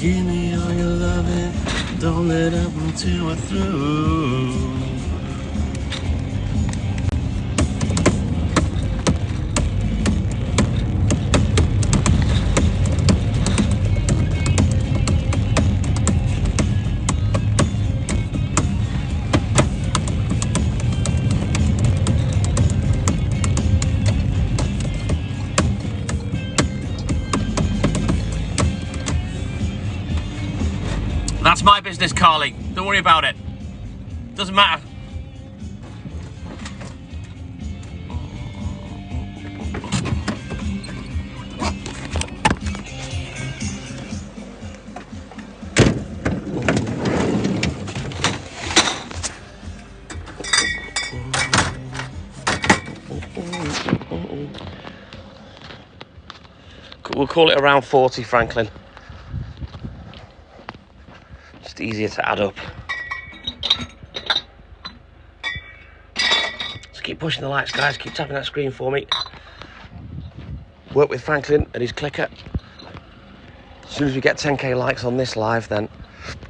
Give me all your loving, don't let up until we're through. That's my business, Carly. Don't worry about it. Doesn't matter. We'll call it around 40, Franklin. Just easier to add up. So keep pushing the lights, guys. Keep tapping that screen for me. Work with Franklin and his clicker. As soon as we get 10k likes on this live, then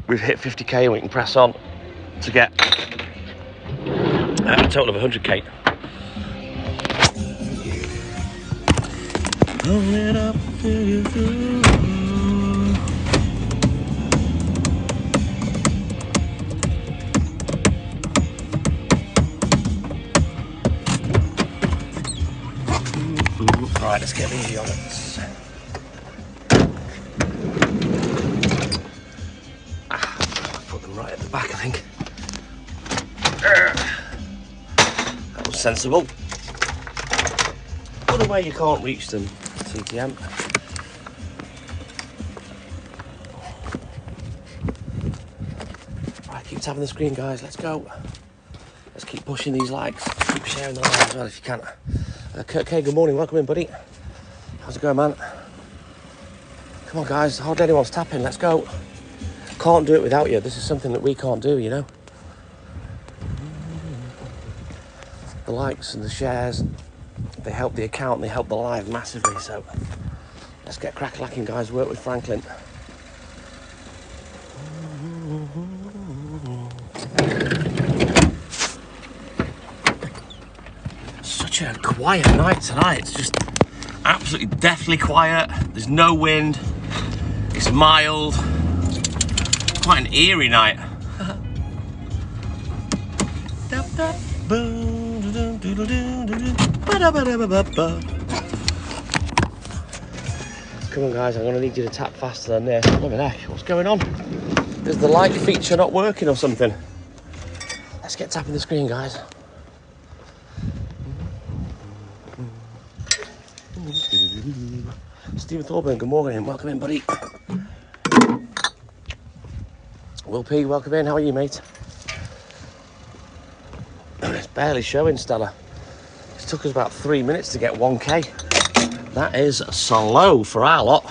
we've hit 50k and we can press on to get a total of 100k. Hold it up till you're through. Right, let's get these yogurts. Put them right at the back, I think. That was sensible. Put away, you can't reach them, TTM. Right, keep tapping the screen, guys. Let's go. Let's keep pushing these likes. Keep sharing the live as well if you can. Kurt K, good morning. Welcome in, buddy. How's it going, man? Come on, guys. Hardly anyone's tapping. Let's go. Can't do it without you. This is something that we can't do, you know. The likes and the shares, they help the account, they help the live massively. So let's get crack-lacking, guys. Work with Franklin. Such a quiet night tonight. It's just absolutely deathly quiet. There's no wind. It's mild. Quite an eerie night. Come on, guys, I'm going to need you to tap faster than this. Look at that. What's going on? Is the like feature not working or something? Let's get tapping the screen, guys. Stephen Thorburn, good morning. Welcome in, buddy. Will P, welcome in. How are you, mate? It's barely showing, Stella. It took us about 3 minutes to get 1k. That is slow for our lot.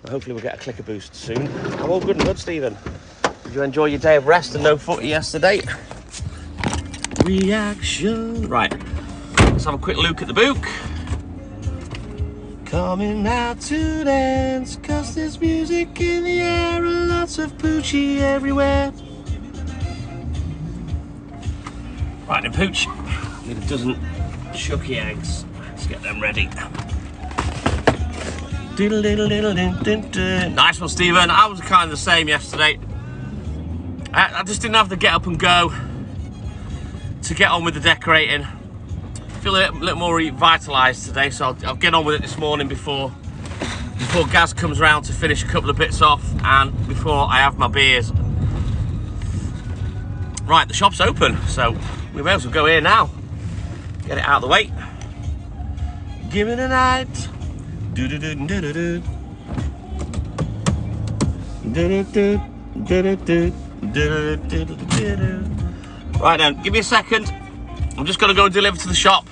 Hopefully we'll get a clicker boost soon. I'm all good and good, Stephen. Did you enjoy your day of rest and no footy yesterday? Reaction. Right. Let's have a quick look at the book. Coming out to dance, 'cause there's music in the air and lots of Poochie everywhere. Right then, Pooch. Need a dozen chucky eggs. Let's get them ready. Nice one, Stephen. I was kind of the same yesterday. I just didn't have the get up and go to get on with the decorating. Feel a little more revitalised today, so I'll get on with it this morning before Gaz comes round to finish a couple of bits off and before I have my beers. Right, the shop's open, so we may as well go here now. Get it out of the way. Give it a night. Do do do do do do. Do do do do do do do. Right then, give me a second. I'm just going to go and deliver to the shop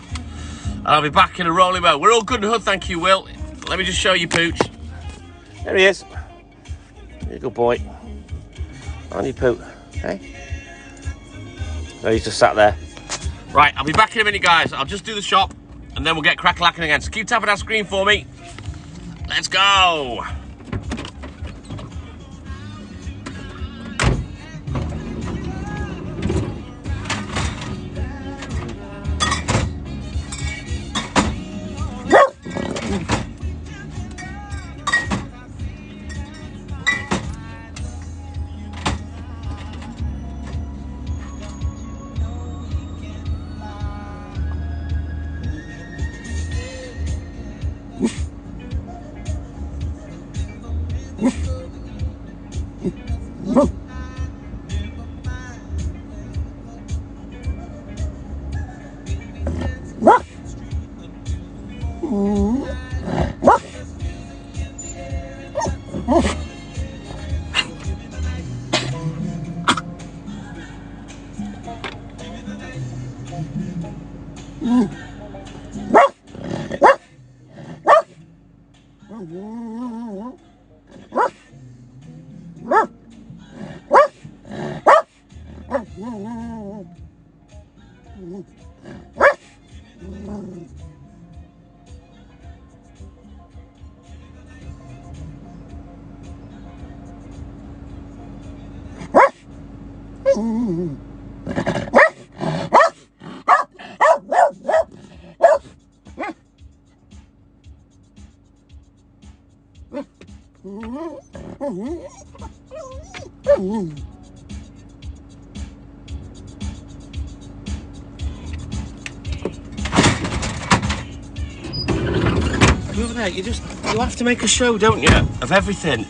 and I'll be back in a rolling mode. We're all good and hood, thank you, Will. Let me just show you Pooch. There he is. You're a good boy. Aren't you, Pooch? Hey? No, he's just sat there. Right, I'll be back in a minute, guys. I'll just do the shop and then we'll get crack-lacking again. So keep tapping that screen for me. Let's go. Move there, you have to make a show, don't you, of everything.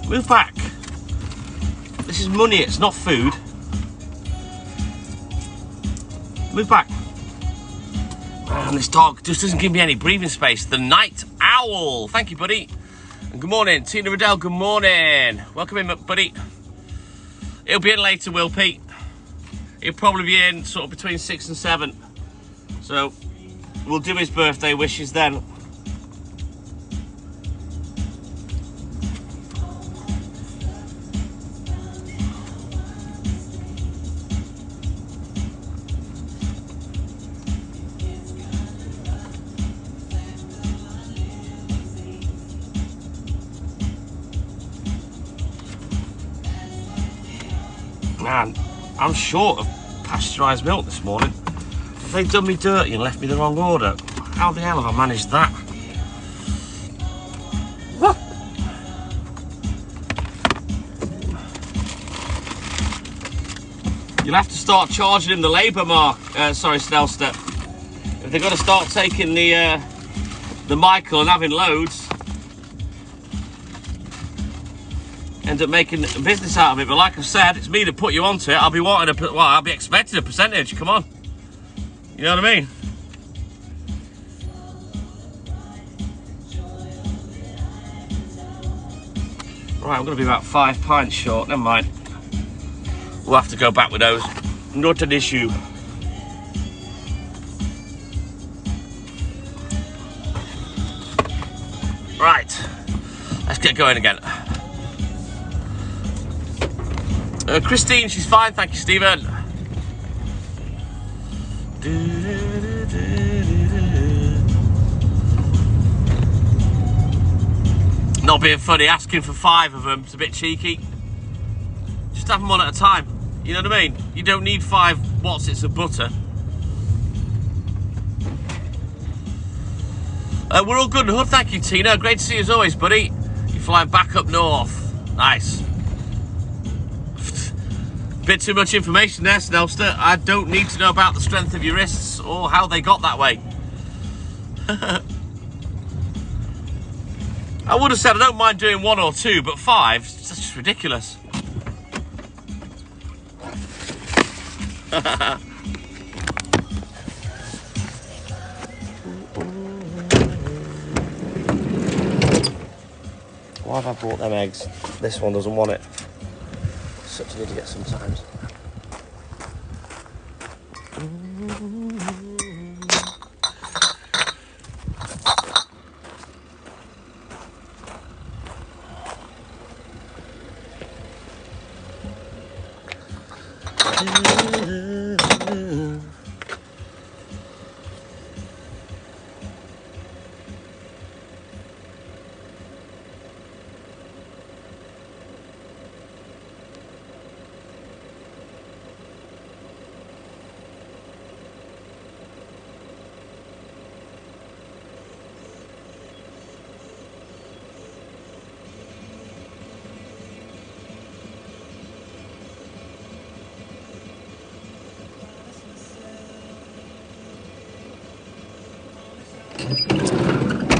Move back. This is money, it's not food. Move back. And this dog just doesn't give me any breathing space. The night owl. Thank you, buddy. And good morning, Tina Riddell, good morning. Welcome in, buddy. He'll be in later, Will Pete. He'll probably be in sort of between 6 and 7. So we'll do his birthday wishes then. Man, I'm short of pasteurised milk this morning. Have they done me dirty and left me the wrong order? How the hell have I managed that? You'll have to start charging him the labour mark. Sorry, Snellster. If they're going to start taking the Michael and having loads, end up making a business out of it. But like I said, it's me that put you onto it. I'll be expecting a percentage. Come on, you know what I mean? Right, I'm going to be about 5 pints short. Never mind. We'll have to go back with those. Not an issue. Right, let's get going again. Christine, she's fine, thank you, Stephen. Not being funny, asking for 5 of them, it's a bit cheeky. Just have them one at a time, you know what I mean? You don't need 5 what's-its of butter. We're all good in the hood, thank you, Tina. Great to see you as always, buddy. You're flying back up north. Nice. Bit too much information there, Snellster. I don't need to know about the strength of your wrists or how they got that way. I would have said I don't mind doing 1 or 2, but 5, it's just ridiculous. Why have I bought them eggs? This one doesn't want it. Such an idiot sometimes.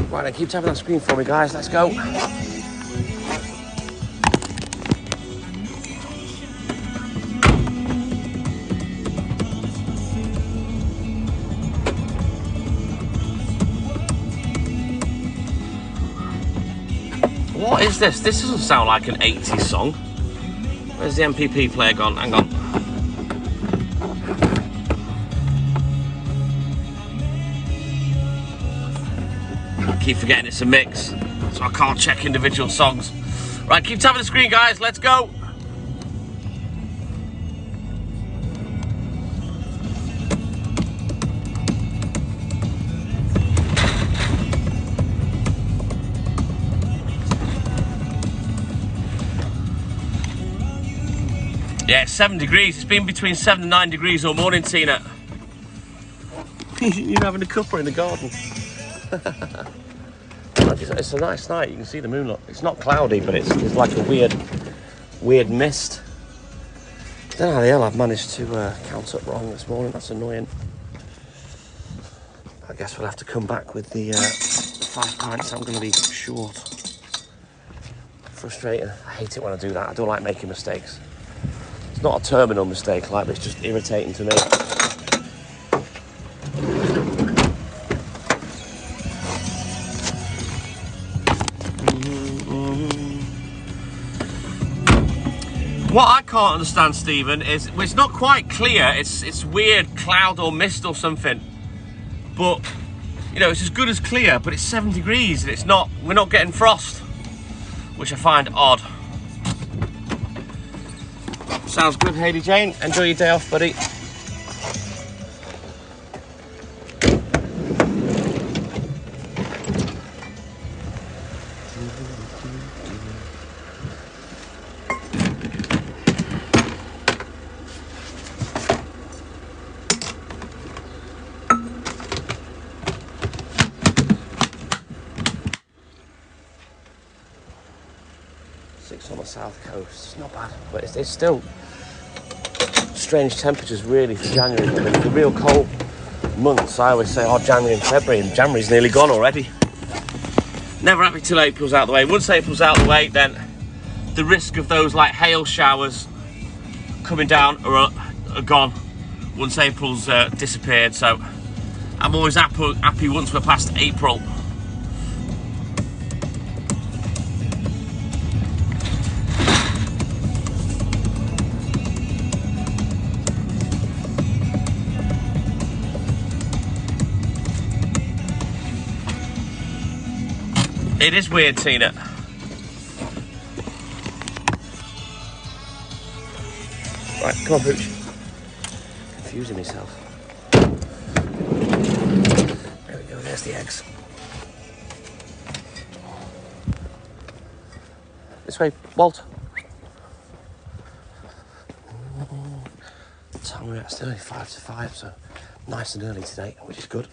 Right, then keep tapping on the screen for me, guys. Let's go. What is this? This doesn't sound like an 80s song. Where's the MPP player gone? Hang on. I keep forgetting it's a mix, so I can't check individual songs. Right, keep tapping the screen, guys. Let's go. Yeah, it's 7 degrees. It's been between 7 and 9 degrees all morning, Tina. You're having a cuppa in the garden. It's a nice night. You can see the moon. Look, it's not cloudy, but it's like a weird mist. I don't know how the hell I've managed to count up wrong this morning. That's annoying. I guess we'll have to come back with the 5 pints. I'm going to be short. Frustrating. I hate it when I do that. I don't like making mistakes. It's not a terminal mistake like this, just irritating to me. What I can't understand, Stephen, is it's not quite clear. It's weird cloud or mist or something. But you know, it's as good as clear, but it's 7 degrees and it's not. We're not getting frost, which I find odd. Sounds good, Hayley Jane. Enjoy your day off, buddy. On the south coast, it's not bad, but it's still strange temperatures really for January. I mean, the real cold months, I always say, oh, January and February, and January's nearly gone already. Never happy till April's out the way. Once April's out the way, then the risk of those like hail showers coming down are gone once April's disappeared. So I'm always happy once we're past April. It is weird, Tina. Right, come on, Pooch. Confusing myself. There we go, there's the eggs. This way, Walt. Time we're at still only 5 to 5, so nice and early today, which is good.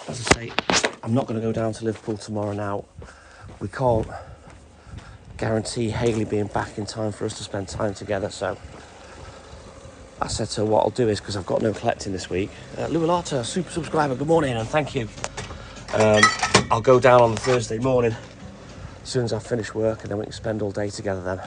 As I say, I'm not going to go down to Liverpool tomorrow now. We can't guarantee Hayley being back in time for us to spend time together, so I said to her what I'll do is, because I've got no collecting this week. Lualata, super subscriber, good morning and thank you. I'll go down on the Thursday morning as soon as I finish work, and then we can spend all day together then.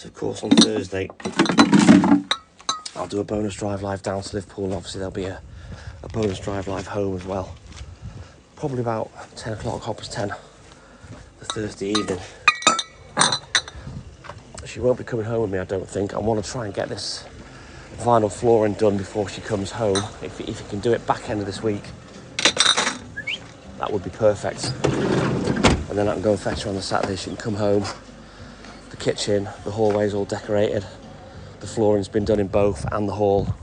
Of course, on Thursday I'll do a bonus drive live down to Liverpool, and obviously there'll be a bonus drive live home as well, probably about 10 o'clock, 10 the Thursday evening. She won't be coming home with me, I don't think. I want to try and get this vinyl flooring done before she comes home. If you can do it back end of this week, that would be perfect, and then I can go and fetch her on the Saturday. She can come home. The kitchen, the hallway's all decorated. The flooring's been done in both and the hall.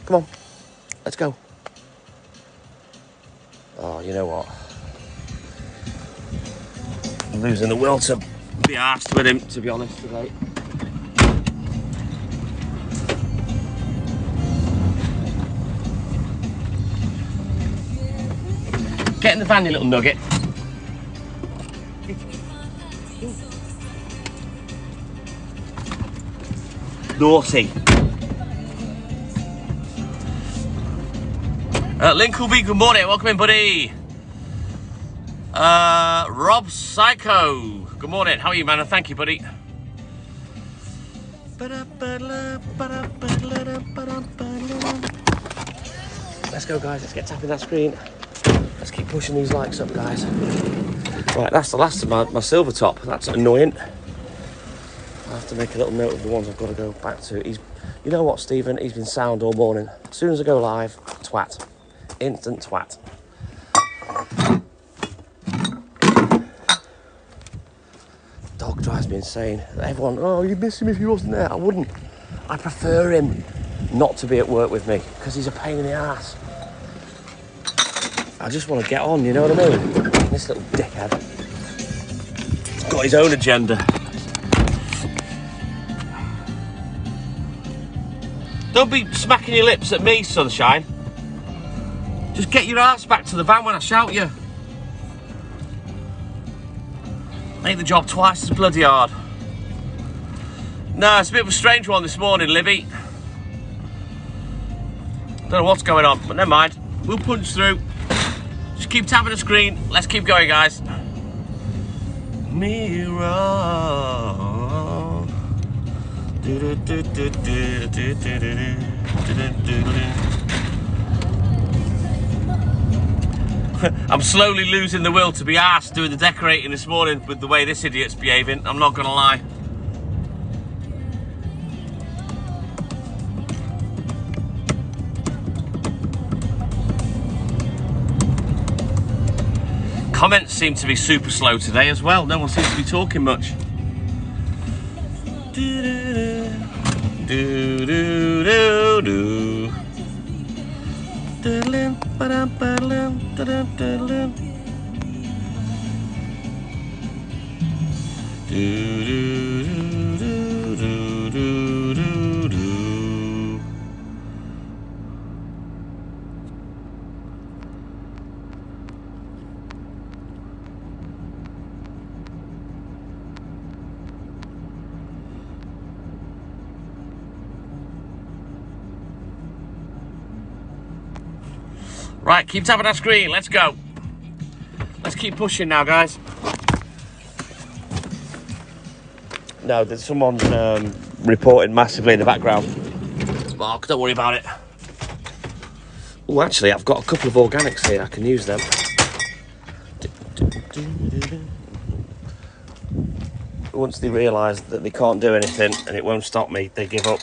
Come on, let's go. Oh, you know what? I'm losing the will to be arsed with him, to be honest, today. Get in the van, you little nugget. Naughty. Lincolnby, good morning. Welcome in, buddy. Rob Psycho, good morning. How are you, man? And thank you, buddy. Let's go, guys. Let's get tapping that screen. Let's keep pushing these likes up, guys. Right, that's the last of my silver top. That's annoying. I have to make a little note of the ones I've got to go back to. You know what, Stephen? He's been sound all morning. As soon as I go live, twat. Instant twat. Dog drives me insane. Everyone, oh, you'd miss him if he wasn't there. I wouldn't. I prefer him not to be at work with me because he's a pain in the ass. I just want to get on, you know what I mean? This little dickhead. He's got his own agenda. Don't be smacking your lips at me, sunshine. Just get your ass back to the van when I shout you. Make the job twice as bloody hard. No, it's a bit of a strange one this morning, Libby. Don't know what's going on, but never mind. We'll punch through. Just keep tapping the screen. Let's keep going, guys. Mirror. I'm slowly losing the will to be arsed doing the decorating this morning with the way this idiot's behaving. I'm not gonna lie. Comments seem to be super slow today as well. No one seems to be talking much. Right, keep tapping that screen. Let's go. Let's keep pushing now, guys. No, there's someone reporting massively in the background. Mark, don't worry about it. Oh, actually, I've got a couple of organics here. I can use them. Once they realise that they can't do anything and it won't stop me, they give up.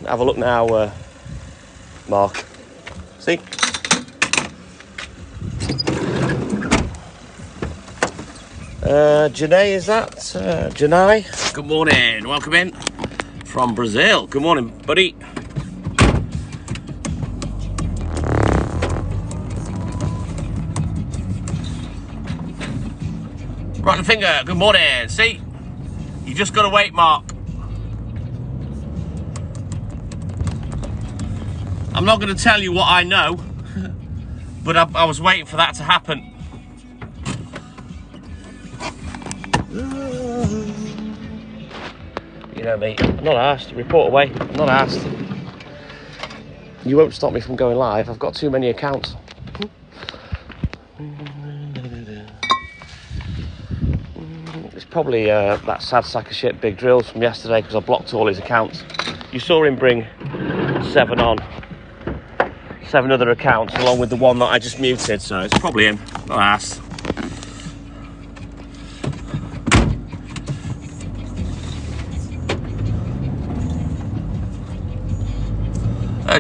Have a look now, Mark. See? Janae, is that? Janae? Good morning. Welcome in from Brazil. Good morning, buddy. Rotten finger. Good morning. See? You just got to wait, Mark. I'm not going to tell you what I know, but I was waiting for that to happen. You know me, I'm not asked. Report away. I'm not asked. You won't stop me from going live. I've got too many accounts. It's probably that sad sack of shit Big Drills from yesterday because I blocked all his accounts. You saw him bring 7 other accounts along with the one that I just muted, so it's probably him. Not asked.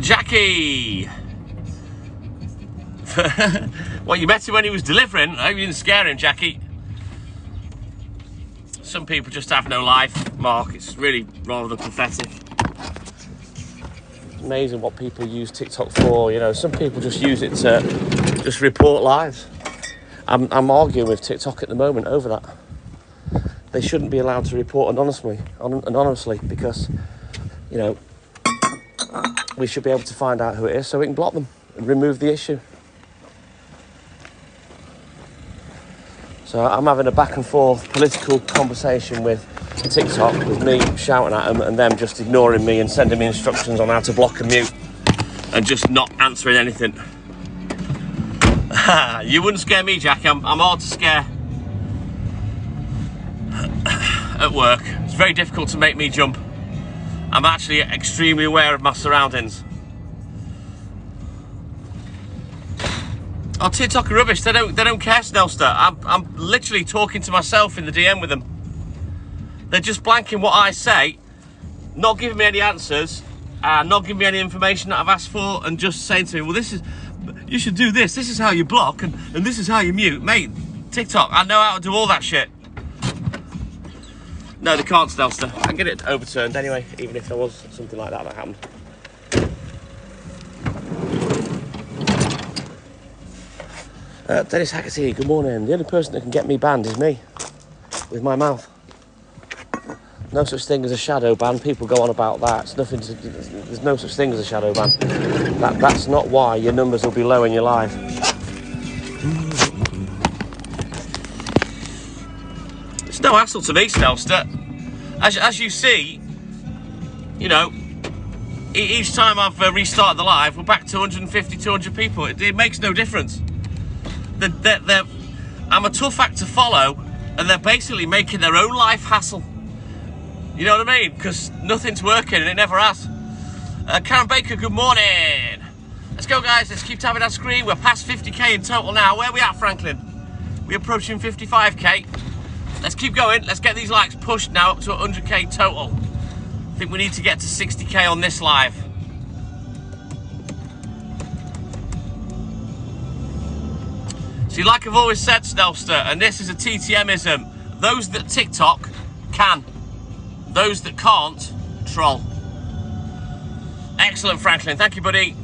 Jackie! Well, you met him when he was delivering. I hope you didn't scare him, Jackie. Some people just have no life, Mark. It's really rather pathetic. It's amazing what people use TikTok for. You know, some people just use it to just report lives. I'm arguing with TikTok at the moment over that. They shouldn't be allowed to report anonymously because, you know, we should be able to find out who it is so we can block them and remove the issue. So I'm having a back and forth political conversation with TikTok, with me shouting at them and them just ignoring me and sending me instructions on how to block and mute and just not answering anything. You wouldn't scare me, Jack. I'm hard to scare at work. It's very difficult to make me jump. I'm actually extremely aware of my surroundings. Oh, TikTok are rubbish. They don't care, Snellster. I'm literally talking to myself in the DM with them. They're just blanking what I say, not giving me any answers, not giving me any information that I've asked for, and just saying to me, well, you should do this. This is how you block, and this is how you mute. Mate, TikTok, I know how to do all that shit. No, they can't, Snellster. I can get it overturned anyway, even if there was something like that happened. Dennis Haggerty, good morning. The only person that can get me banned is me, with my mouth. No such thing as a shadow ban. People go on about that. It's nothing to, there's no such thing as a shadow ban. That's not why your numbers will be low in your live. It's no hassle to me, Snellster. As you see, you know, each time I've restarted the live, we're back to 150, 200 people. It makes no difference. I'm a tough act to follow, and they're basically making their own life hassle. You know what I mean? Because nothing's working, and it never has. Karen Baker, good morning. Let's go, guys. Let's keep tapping that screen. We're past 50k in total now. Where are we at, Franklin? We're approaching 55k. Let's keep going. Let's get these likes pushed now up to 100k total. I think we need to get to 60k on this live. See, like I've always said, Snellster, and this is a TTMism, those that TikTok can. Those that can't, troll. Excellent, Franklin. Thank you, buddy.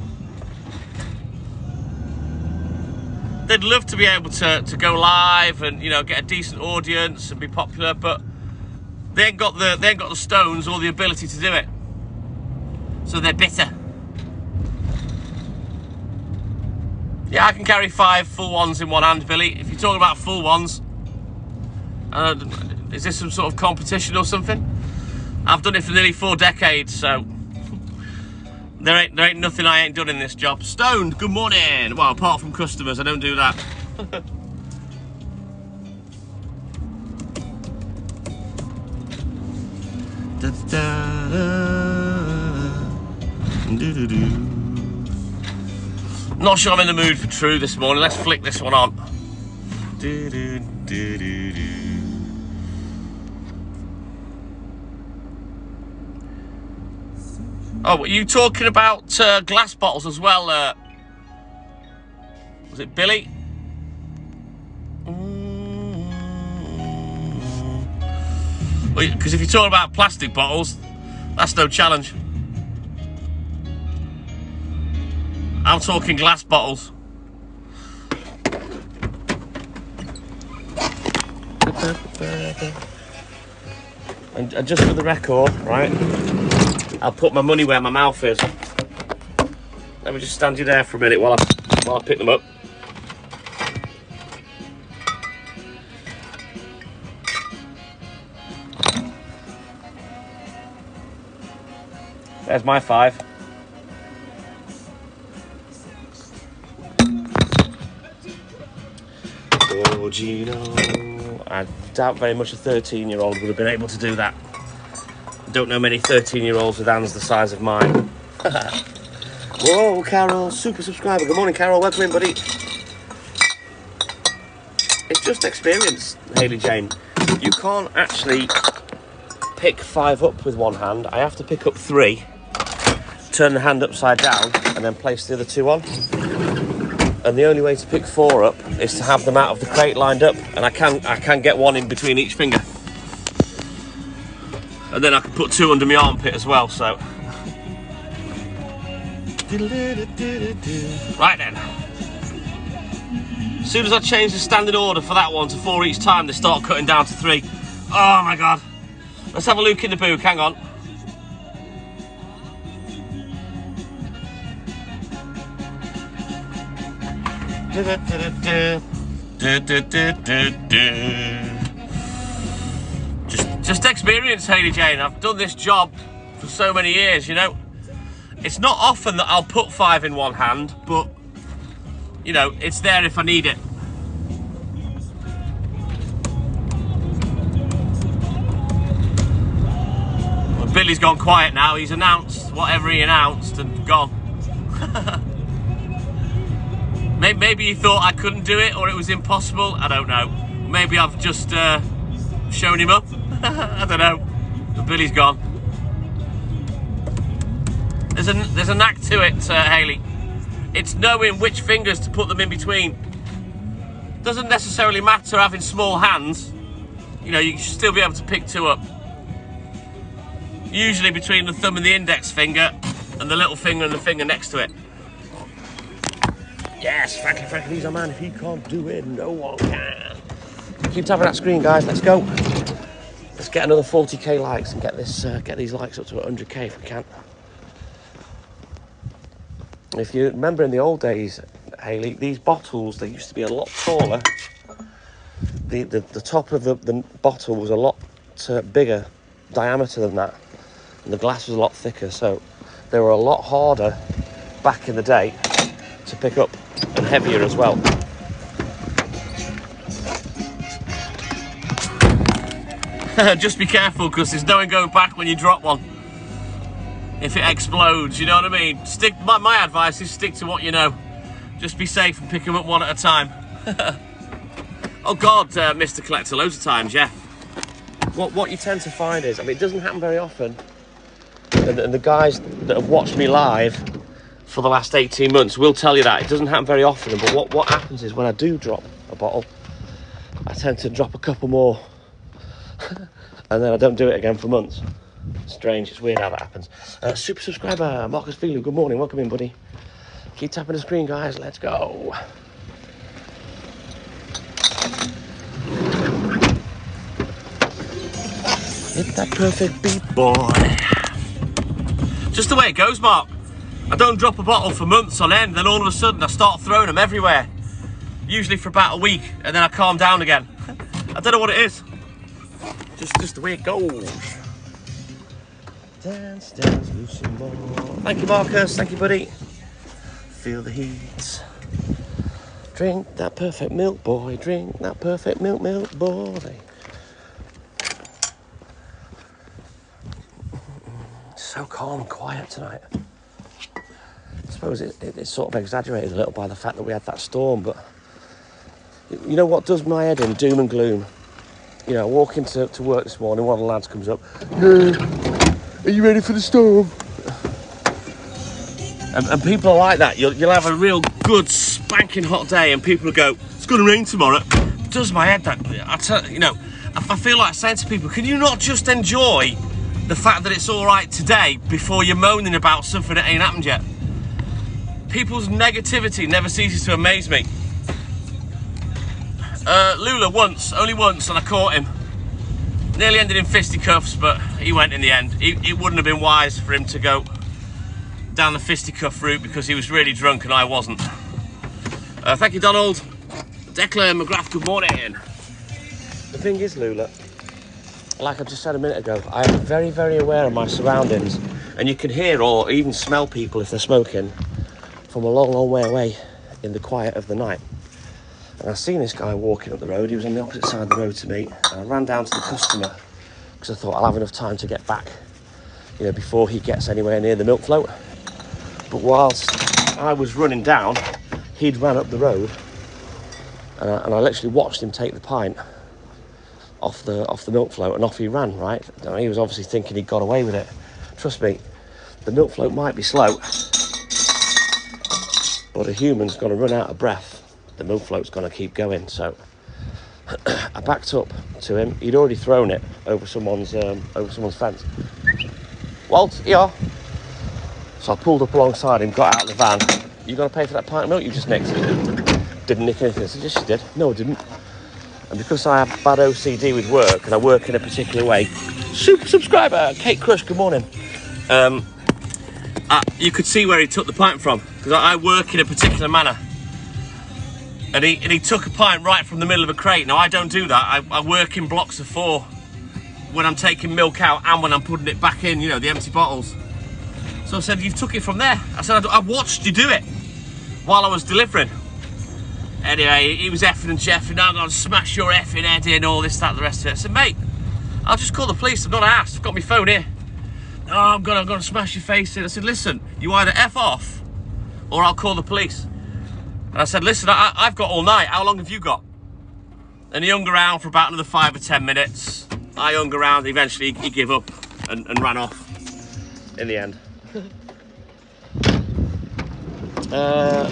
They'd love to be able to go live and, you know, get a decent audience and be popular, but they ain't got the stones or the ability to do it. So they're bitter. Yeah, I can carry 5 full ones in one hand, Billy. If you're talking about full ones, is this some sort of competition or something? I've done it for nearly 4 decades, so there ain't nothing I ain't done in this job. Stoned, good morning. Well, apart from customers, I don't do that. Not sure I'm in the mood for True this morning. Let's flick this one on. Oh, were you talking about glass bottles as well? Was it Billy? Because if you're talking about plastic bottles, that's no challenge. I'm talking glass bottles. And just for the record, right, I'll put my money where my mouth is. Let me just stand you there for a minute while I pick them up. There's my 5. Oh, Gino. I doubt very much a 13-year-old would have been able to do that. I don't know many 13-year-olds with hands the size of mine. Whoa, Carol, super subscriber. Good morning, Carol. Welcome in, buddy. It's just experience, Hayley Jane. You can't actually pick 5 up with one hand. I have to pick up 3, turn the hand upside down, and then place the other 2 on. And the only way to pick 4 up is to have them out of the crate lined up, and I can get 1 in between each finger. And then I can put 2 under my armpit as well, so. Right then. As soon as I change the standing order for that one to 4 each time, they start cutting down to 3. Oh my God. Let's have a look in the book, hang on. Do, do, do, do, do. Just experience, Hayley Jane. I've done this job for so many years, you know. It's not often that I'll put 5 in one hand, but, you know, it's there if I need it. Well, Billy's gone quiet now. He's announced whatever he announced and gone. Maybe he thought I couldn't do it or it was impossible. I don't know. Maybe I've just shown him up. I don't know. But Billy's gone. There's a knack to it, Hayley. It's knowing which fingers to put them in between. Doesn't necessarily matter having small hands. You know, you should still be able to pick 2 up. Usually between the thumb and the index finger and the little finger and the finger next to it. Yes, Frankie, he's a man. If he can't do it, no one can. Keep tapping that screen, guys. Let's go. Let's get another 40k likes and get these likes up to 100k if we can. If you remember in the old days, Hayley, these bottles, they used to be a lot taller. The top of the bottle was a lot bigger diameter than that, and the glass was a lot thicker, so they were a lot harder back in the day to pick up, and heavier as well. Just be careful, because there's no one going back when you drop one. If it explodes, you know what I mean? My advice is stick to what you know. Just be safe and pick them up one at a time. Oh God, Mr. Collector, loads of times, yeah. What you tend to find is, I mean, it doesn't happen very often, and the guys that have watched me live for the last 18 months will tell you that. It doesn't happen very often, but what happens is when I do drop a bottle, I tend to drop a couple more, and then I don't do it again for months. Strange, it's weird how that happens. Super subscriber, Marcus Filu, good morning, welcome in, buddy. Keep tapping the screen, guys, let's go. Hit that perfect beat, boy. Just the way it goes, Mark. I don't drop a bottle for months on end, then all of a sudden I start throwing them everywhere. Usually for about a week, and then I calm down again. I don't know what it is. Just the way it goes. Dance, dance, lose some more. Thank you, Marcus. Thank you, buddy. Feel the heat. Drink that perfect milk, boy. Drink that perfect milk, boy. So calm and quiet tonight. I suppose it's sort of exaggerated a little by the fact that we had that storm, but you know what does my head in? Doom and gloom. You know, walking to work this morning, one of the lads comes up, are you ready for the storm? And people are like that. You'll have a real good spanking hot day and people will go, it's going to rain tomorrow. It does my head that. You know, I feel like saying to people, can you not just enjoy the fact that it's all right today before you're moaning about something that ain't happened yet? People's negativity never ceases to amaze me. Lula only once, and I caught him. Nearly ended in fisticuffs, but he went in the end. It wouldn't have been wise for him to go down the fisticuff route because he was really drunk and I wasn't. Thank you, Donald. Declan McGrath, good morning. The thing is, Lula, like I just said a minute ago, I am very, very aware of my surroundings, and you can hear or even smell people if they're smoking from a long, long way away in the quiet of the night. And I seen this guy walking up the road. He was on the opposite side of the road to me, and I ran down to the customer because I thought I'll have enough time to get back, you know, before he gets anywhere near the milk float. But whilst I was running down, he'd ran up the road, and I literally watched him take the pint off the milk float, and off he ran, right? And he was obviously thinking he'd got away with it. Trust me, the milk float might be slow, but a human's going to run out of breath. The milk float's going to keep going. So I backed up to him. He'd already thrown it over someone's fence. Walt, here. So I pulled up alongside him, got out of the van. You going to pay for that pint of milk you just nicked? Didn't nick anything. I said, yes, you did. No, I didn't. And because I have bad OCD with work, and I work in a particular way, super subscriber, Kate Crush, good morning. You could see where he took the pint from, because I work in a particular manner. And he took a pint right from the middle of a crate. Now, I don't do that. I work in blocks of 4 when I'm taking milk out and when I'm putting it back in, you know, the empty bottles. So I said, you've took it from there. I said, I watched you do it while I was delivering. Anyway, he was effing and jeffing. I'm going to smash your effing head in, all this, that, the rest of it. I said, mate, I'll just call the police. I'm not asked. I've got my phone here. No, I'm going to smash your face in. I said, listen, you either F off or I'll call the police. And I said, listen, I've got all night. How long have you got? And he hung around for about another 5 or 10 minutes. I hung around. Eventually, he gave up and ran off in the end.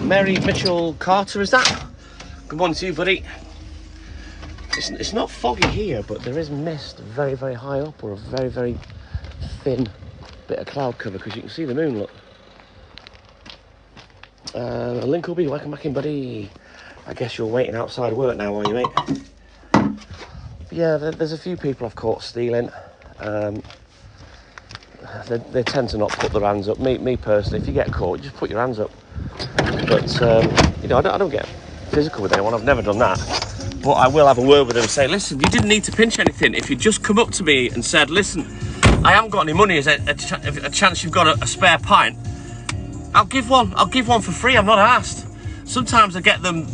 Mary Mitchell Carter, is that? Good morning to you, buddy. It's not foggy here, but there is mist very, very high up, or a very, very thin bit of cloud cover, because you can see the moon, look. Lincolby, welcome back in, buddy. I guess you're waiting outside work now, are you, mate? But yeah, there's a few people I've caught stealing. They tend to not put their hands up. Me personally, if you get caught, just put your hands up. But you know, I don't get physical with anyone. I've never done that. But I will have a word with them and say, listen, you didn't need to pinch anything. If you just come up to me and said, listen, I haven't got any money, is a chance you've got a spare pint, I'll give one for free. I'm not asked. Sometimes I get them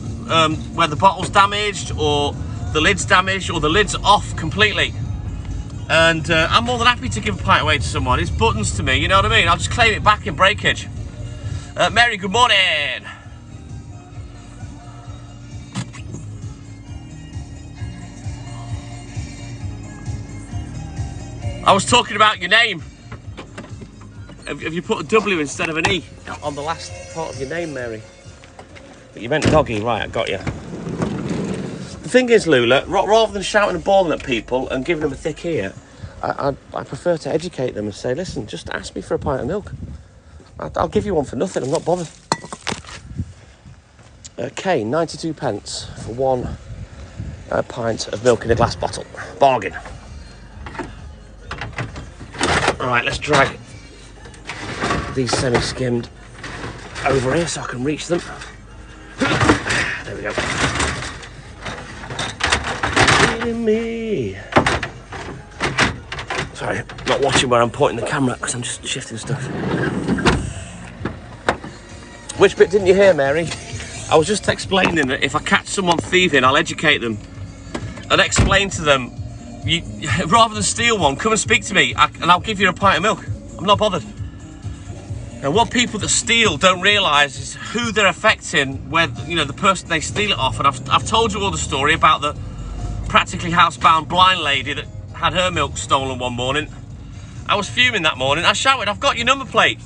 where the bottle's damaged, or the lid's damaged, or the lid's off completely. And I'm more than happy to give a pint away to someone. It's buttons to me, you know what I mean? I'll just claim it back in breakage. Mary, good morning. I was talking about your name. Have you put a W instead of an E on the last part of your name, Mary? But you meant doggy, right, I got you. The thing is, Lula, rather than shouting and bawling at people and giving them a thick ear, I prefer to educate them and say, listen, just ask me for a pint of milk. I'll give you one for nothing, I'm not bothered. Okay, 92 pence for 1 pint of milk in a glass bottle. Bargain. Alright, let's drag these semi-skimmed over here so I can reach them. There we go. Feeding me. Sorry, not watching where I'm pointing the camera because I'm just shifting stuff. Which bit didn't you hear, Mary? I was just explaining that if I catch someone thieving, I'll educate them and explain to them, rather than steal one, come and speak to me and I'll give you a pint of milk. I'm not bothered. And what people that steal don't realise is who they're affecting, where, you know, the person they steal it off. And I've told you all the story about the practically housebound blind lady that had her milk stolen one morning. I was fuming that morning. I shouted, I've got your number plate.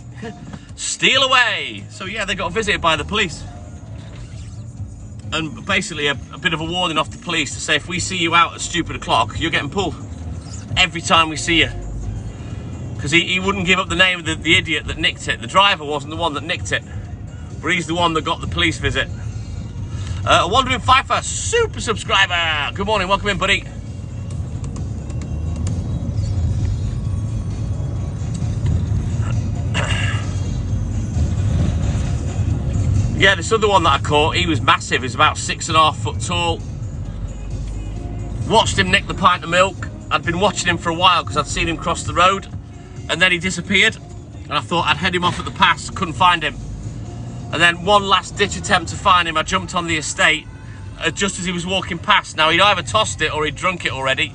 Steal away. So yeah, they got visited by the police. And basically a bit of a warning off the police to say, if we see you out at stupid o'clock, you're getting pulled. Every time we see you. Because he wouldn't give up the name of the idiot that nicked it. The driver wasn't the one that nicked it, but he's the one that got the police visit. A Wandering Fifer, super subscriber. Good morning, welcome in, buddy. Yeah, this other one that I caught, he was massive. He's about 6.5 foot tall. Watched him nick the pint of milk. I'd been watching him for a while because I'd seen him cross the road. And then he disappeared, and I thought I'd head him off at the pass, couldn't find him. And then one last ditch attempt to find him, I jumped on the estate just as he was walking past. Now, he'd either tossed it or he'd drunk it already.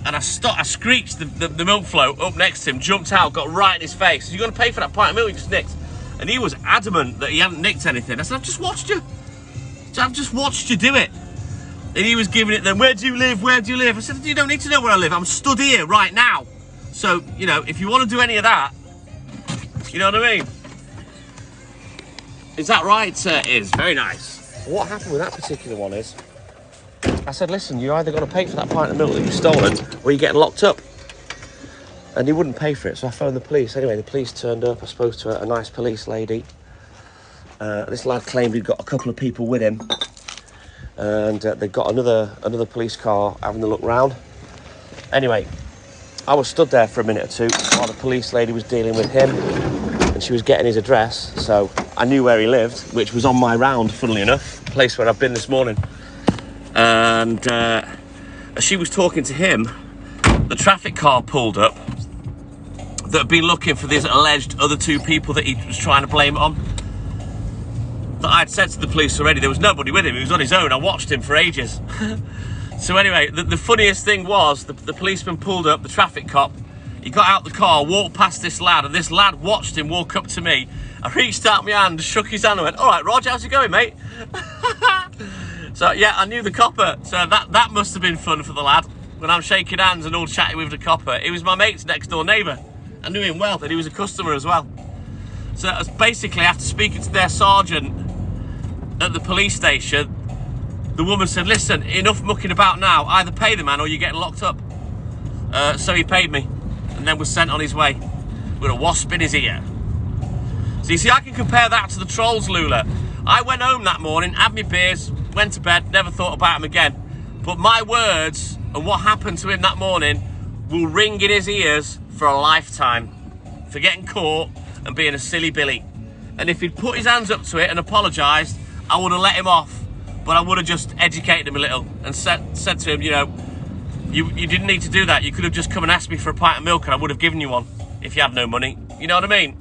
And I screeched the milk float up next to him, jumped out, got right in his face. You're going to pay for that pint of milk you just nicked? And he was adamant that he hadn't nicked anything. I said, I've just watched you. I've just watched you do it. And he was giving it then, where do you live? Where do you live? I said, you don't need to know where I live. I'm stood here right now. So, you know, if you want to do any of that, you know what I mean? Is that right, sir? It is. Very nice. What happened with that particular one is, I said, listen, you're either going to pay for that pint of milk that you've stolen, or you're getting locked up. And he wouldn't pay for it, so I phoned the police. Anyway, the police turned up. I spoke to a nice police lady. This lad claimed he'd got a couple of people with him. And they got another police car having a look round. Anyway, I was stood there for a minute or two while the police lady was dealing with him, and she was getting his address. So I knew where he lived, which was on my round, funnily enough, place where I've been this morning. And as she was talking to him, the traffic car pulled up that had been looking for these alleged other 2 people that he was trying to blame it on. That I'd said to the police already, there was nobody with him, he was on his own, I watched him for ages. So anyway, the funniest thing was, the policeman pulled up, the traffic cop, he got out the car, walked past this lad, and this lad watched him walk up to me. I reached out my hand, shook his hand and went, all right, Rog, how's it going, mate? So yeah, I knew the copper, so that must have been fun for the lad. When I'm shaking hands and all chatting with the copper, he was my mate's next door neighbour. I knew him well, and he was a customer as well. So basically, after speaking to their sergeant at the police station, the woman said, listen, enough mucking about now, either pay the man or you're getting locked up. So he paid me, and then was sent on his way with a wasp in his ear. So you see, I can compare that to the trolls, Lula. I went home that morning, had my beers, went to bed, never thought about him again. But my words and what happened to him that morning will ring in his ears for a lifetime, for getting caught and being a silly Billy. And if he'd put his hands up to it and apologised, I would have let him off. But I would have just educated him a little and said to him, you know, you didn't need to do that. You could have just come and asked me for a pint of milk and I would have given you one if you had no money. You know what I mean?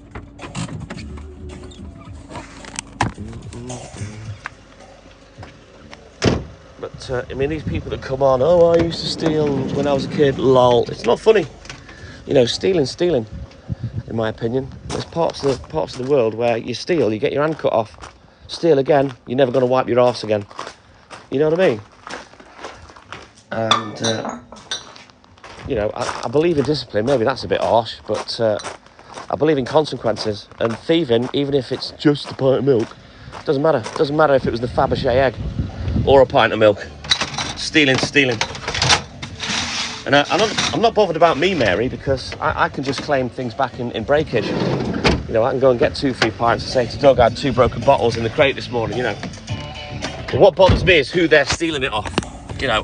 But, I mean, these people that come on, oh, I used to steal when I was a kid, lol. It's not funny. You know, stealing's stealing, in my opinion. There's parts of the world where you steal, you get your hand cut off. Steal again, you're never going to wipe your arse again. You know what I mean? And, you know, I believe in discipline. Maybe that's a bit harsh, but I believe in consequences. And thieving, even if it's just a pint of milk, doesn't matter. Doesn't matter if it was the Fabergé egg or a pint of milk. Stealing's stealing. And I'm not bothered about me, Mary, because I can just claim things back in breakage. You know, I can go and get 2 free pints and say to Doug, I had 2 broken bottles in the crate this morning, you know. But what bothers me is who they're stealing it off, you know.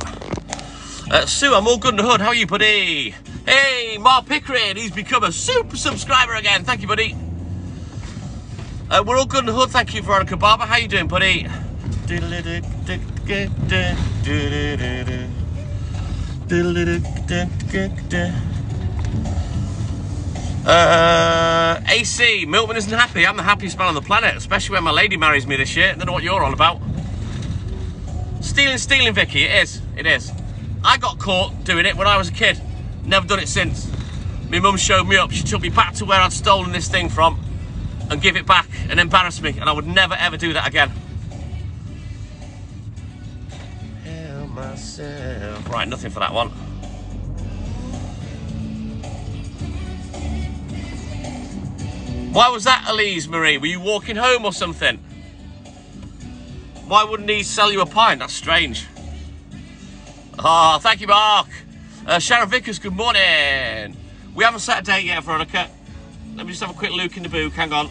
Sue, I'm all good in the hood. How are you, buddy? Hey, Mark Pickering, he's become a super subscriber again. Thank you, buddy. We're all good in the hood. Thank you, Veronica Barber. How you doing, buddy? AC, Milkman isn't happy. I'm the happiest man on the planet, especially when my lady marries me this year. I don't know what you're on about. Stealing, Vicky. It is. I got caught doing it when I was a kid. Never done it since. My mum showed me up. She took me back to where I'd stolen this thing from and give it back and embarrass me, and I would never ever do that again. Help myself. Right, nothing for that one. Why was that, Elise Marie? Were you walking home or something? Why wouldn't he sell you a pint? That's strange. Oh, thank you, Mark. Sharon Vickers, good morning. We haven't set a date yet, Veronica. Let me just have a quick look in the book. Hang on.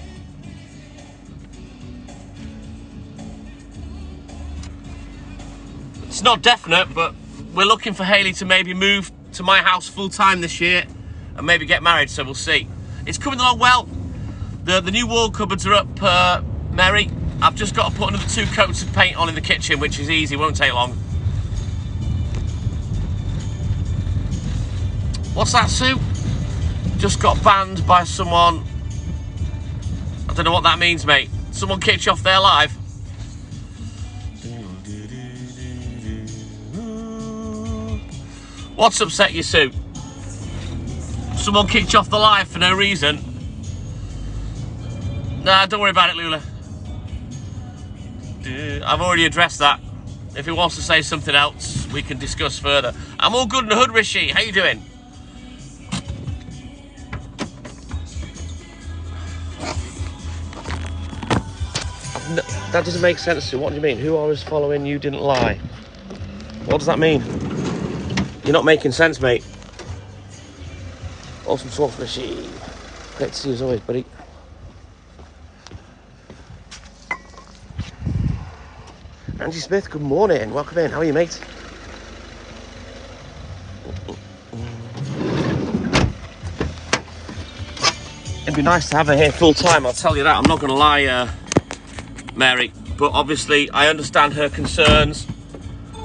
It's not definite, but we're looking for Hayley to maybe move to my house full time this year and maybe get married, so we'll see. It's coming along well. The new wall cupboards are up, Mary. I've just got to put another 2 coats of paint on in the kitchen, which is easy, won't take long. What's that, Sue? Just got banned by someone. I don't know what that means, mate. Someone kicked you off their live. What's upset you, Sue? Someone kicked you off the live for no reason. Nah, don't worry about it, Lula. I've already addressed that. If he wants to say something else, we can discuss further. I'm all good in the hood, Rishi. How you doing? No, that doesn't make sense to you. What do you mean? Who I was following, you didn't lie. What does that mean? You're not making sense, mate. Awesome sauce, Rishi. Great to see you as always, buddy. Angie Smith, good morning. Welcome in. How are you, mate? It'd be nice to have her here full time, I'll tell you that. I'm not going to lie. Mary. But obviously, I understand her concerns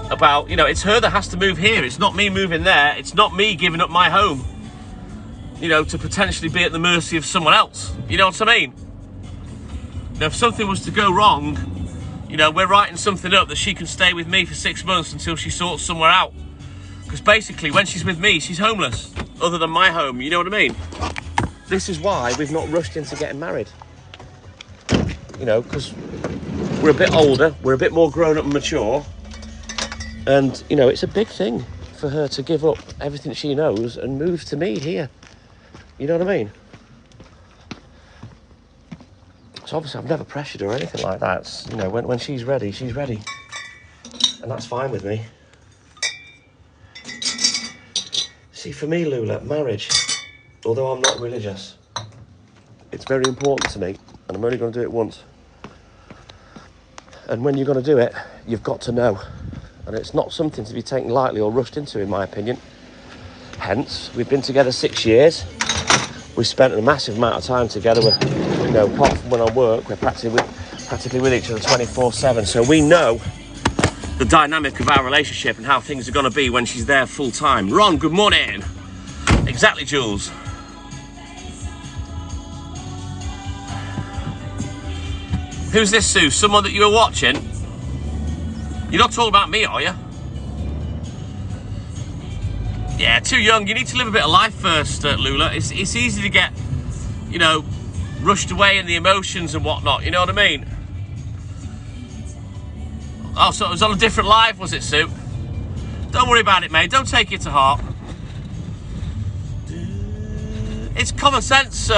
about, you know, it's her that has to move here. It's not me moving there. It's not me giving up my home, you know, to potentially be at the mercy of someone else. You know what I mean? Now, if something was to go wrong, you know, we're writing something up that she can stay with me for 6 months until she sorts somewhere out. Because basically, when she's with me, she's homeless, other than my home, you know what I mean? This is why we've not rushed into getting married. You know, because we're a bit older, we're a bit more grown up and mature. And, you know, it's a big thing for her to give up everything she knows and move to me here. You know what I mean? So obviously I've never pressured her or anything like that. It's, you know, when she's ready, she's ready. And that's fine with me. See, for me, Lula, marriage, although I'm not religious, it's very important to me, and I'm only going to do it once. And when you're going to do it, you've got to know. And it's not something to be taken lightly or rushed into, in my opinion. Hence, we've been together 6 years. We've spent a massive amount of time together. We're, you know, apart from when I work, we're practically with each other 24/7. So we know the dynamic of our relationship and how things are going to be when she's there full time. Ron, good morning. Exactly, Jules. Who's this, Sue? Someone that you were watching? You're not talking about me, are you? Yeah, too young. You need to live a bit of life first, Lula. It's easy to get, you know, rushed away in the emotions and whatnot. You know what I mean? Oh, so it was on a different live, was it, Sue? Don't worry about it, mate. Don't take it to heart. It's common sense,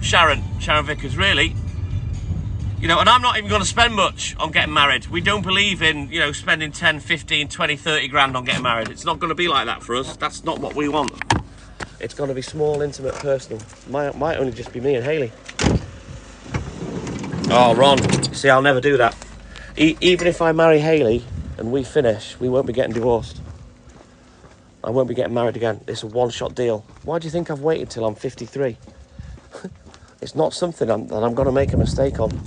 Sharon Vickers, really. You know, and I'm not even going to spend much on getting married. We don't believe in, you know, spending 10, 15, 20, 30 grand on getting married. It's not going to be like that for us. That's not what we want. It's going to be small, intimate, personal. Might only just be me and Hayley. Oh, Ron. See, I'll never do that. Even if I marry Hayley and we finish, we won't be getting divorced. I won't be getting married again. It's a one-shot deal. Why do you think I've waited till I'm 53? It's not something that I'm going to make a mistake on.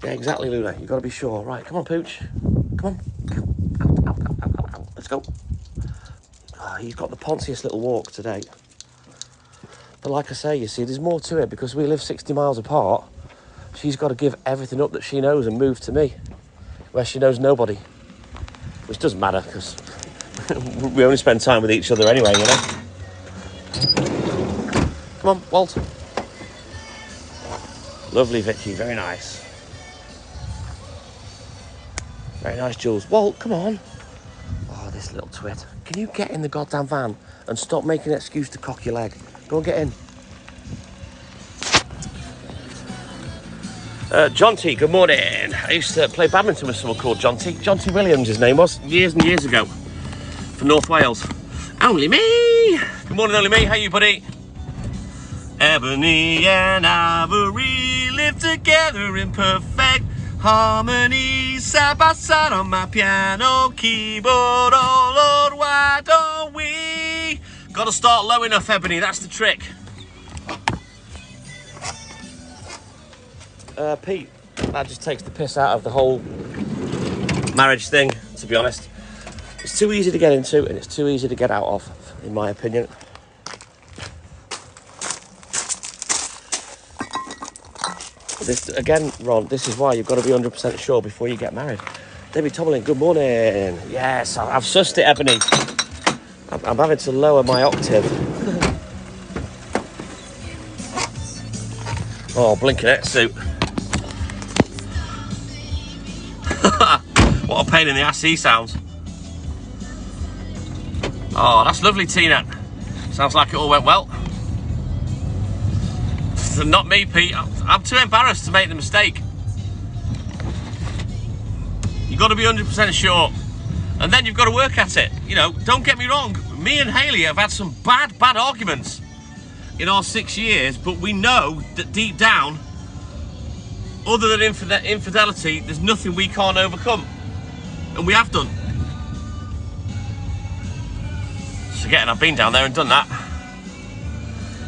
Yeah, exactly, Luna. You've got to be sure. Right, come on, Pooch. Come on. Let's go. Oh, he's got the pontiest little walk today. But like I say, you see, there's more to it because we live 60 miles apart. She's got to give everything up that she knows and move to me, where she knows nobody. Which doesn't matter because we only spend time with each other anyway, you know. Come on, Walt. Lovely, Vicky. Very nice. Very nice, Jules. Walt, come on. Oh, this little twit. Can you get in the goddamn van and stop making an excuse to cock your leg? Go and get in. John T, good morning. I used to play badminton with someone called John T. John T Williams, his name was, years and years ago, for North Wales. Only me. Good morning, Only me. How you, buddy? Ebony and Ivory live together in perfect harmony, side by side on my piano keyboard. Oh Lord, why don't we? Got to start low enough, Ebony. That's the trick. Pete, that just takes the piss out of the whole marriage thing, to be honest. It's too easy to get into and it's too easy to get out of, in my opinion. This, again, Ron, this is why you've got to be 100% sure before you get married. Debbie Tomlin, good morning. Yes, I've sussed it, Ebony. I'm having to lower my octave. Oh, blinking it, suit. What a pain in the ass he sounds. Oh, that's lovely, Tina. Sounds like it all went well. Not me, Pete. I'm too embarrassed to make the mistake. You've got to be 100% sure. And then you've got to work at it. You know, don't get me wrong. Me and Hayley have had some bad arguments in our 6 years, but we know that deep down, other than infidelity, there's nothing we can't overcome. And we have done. So again, I've been down there and done that.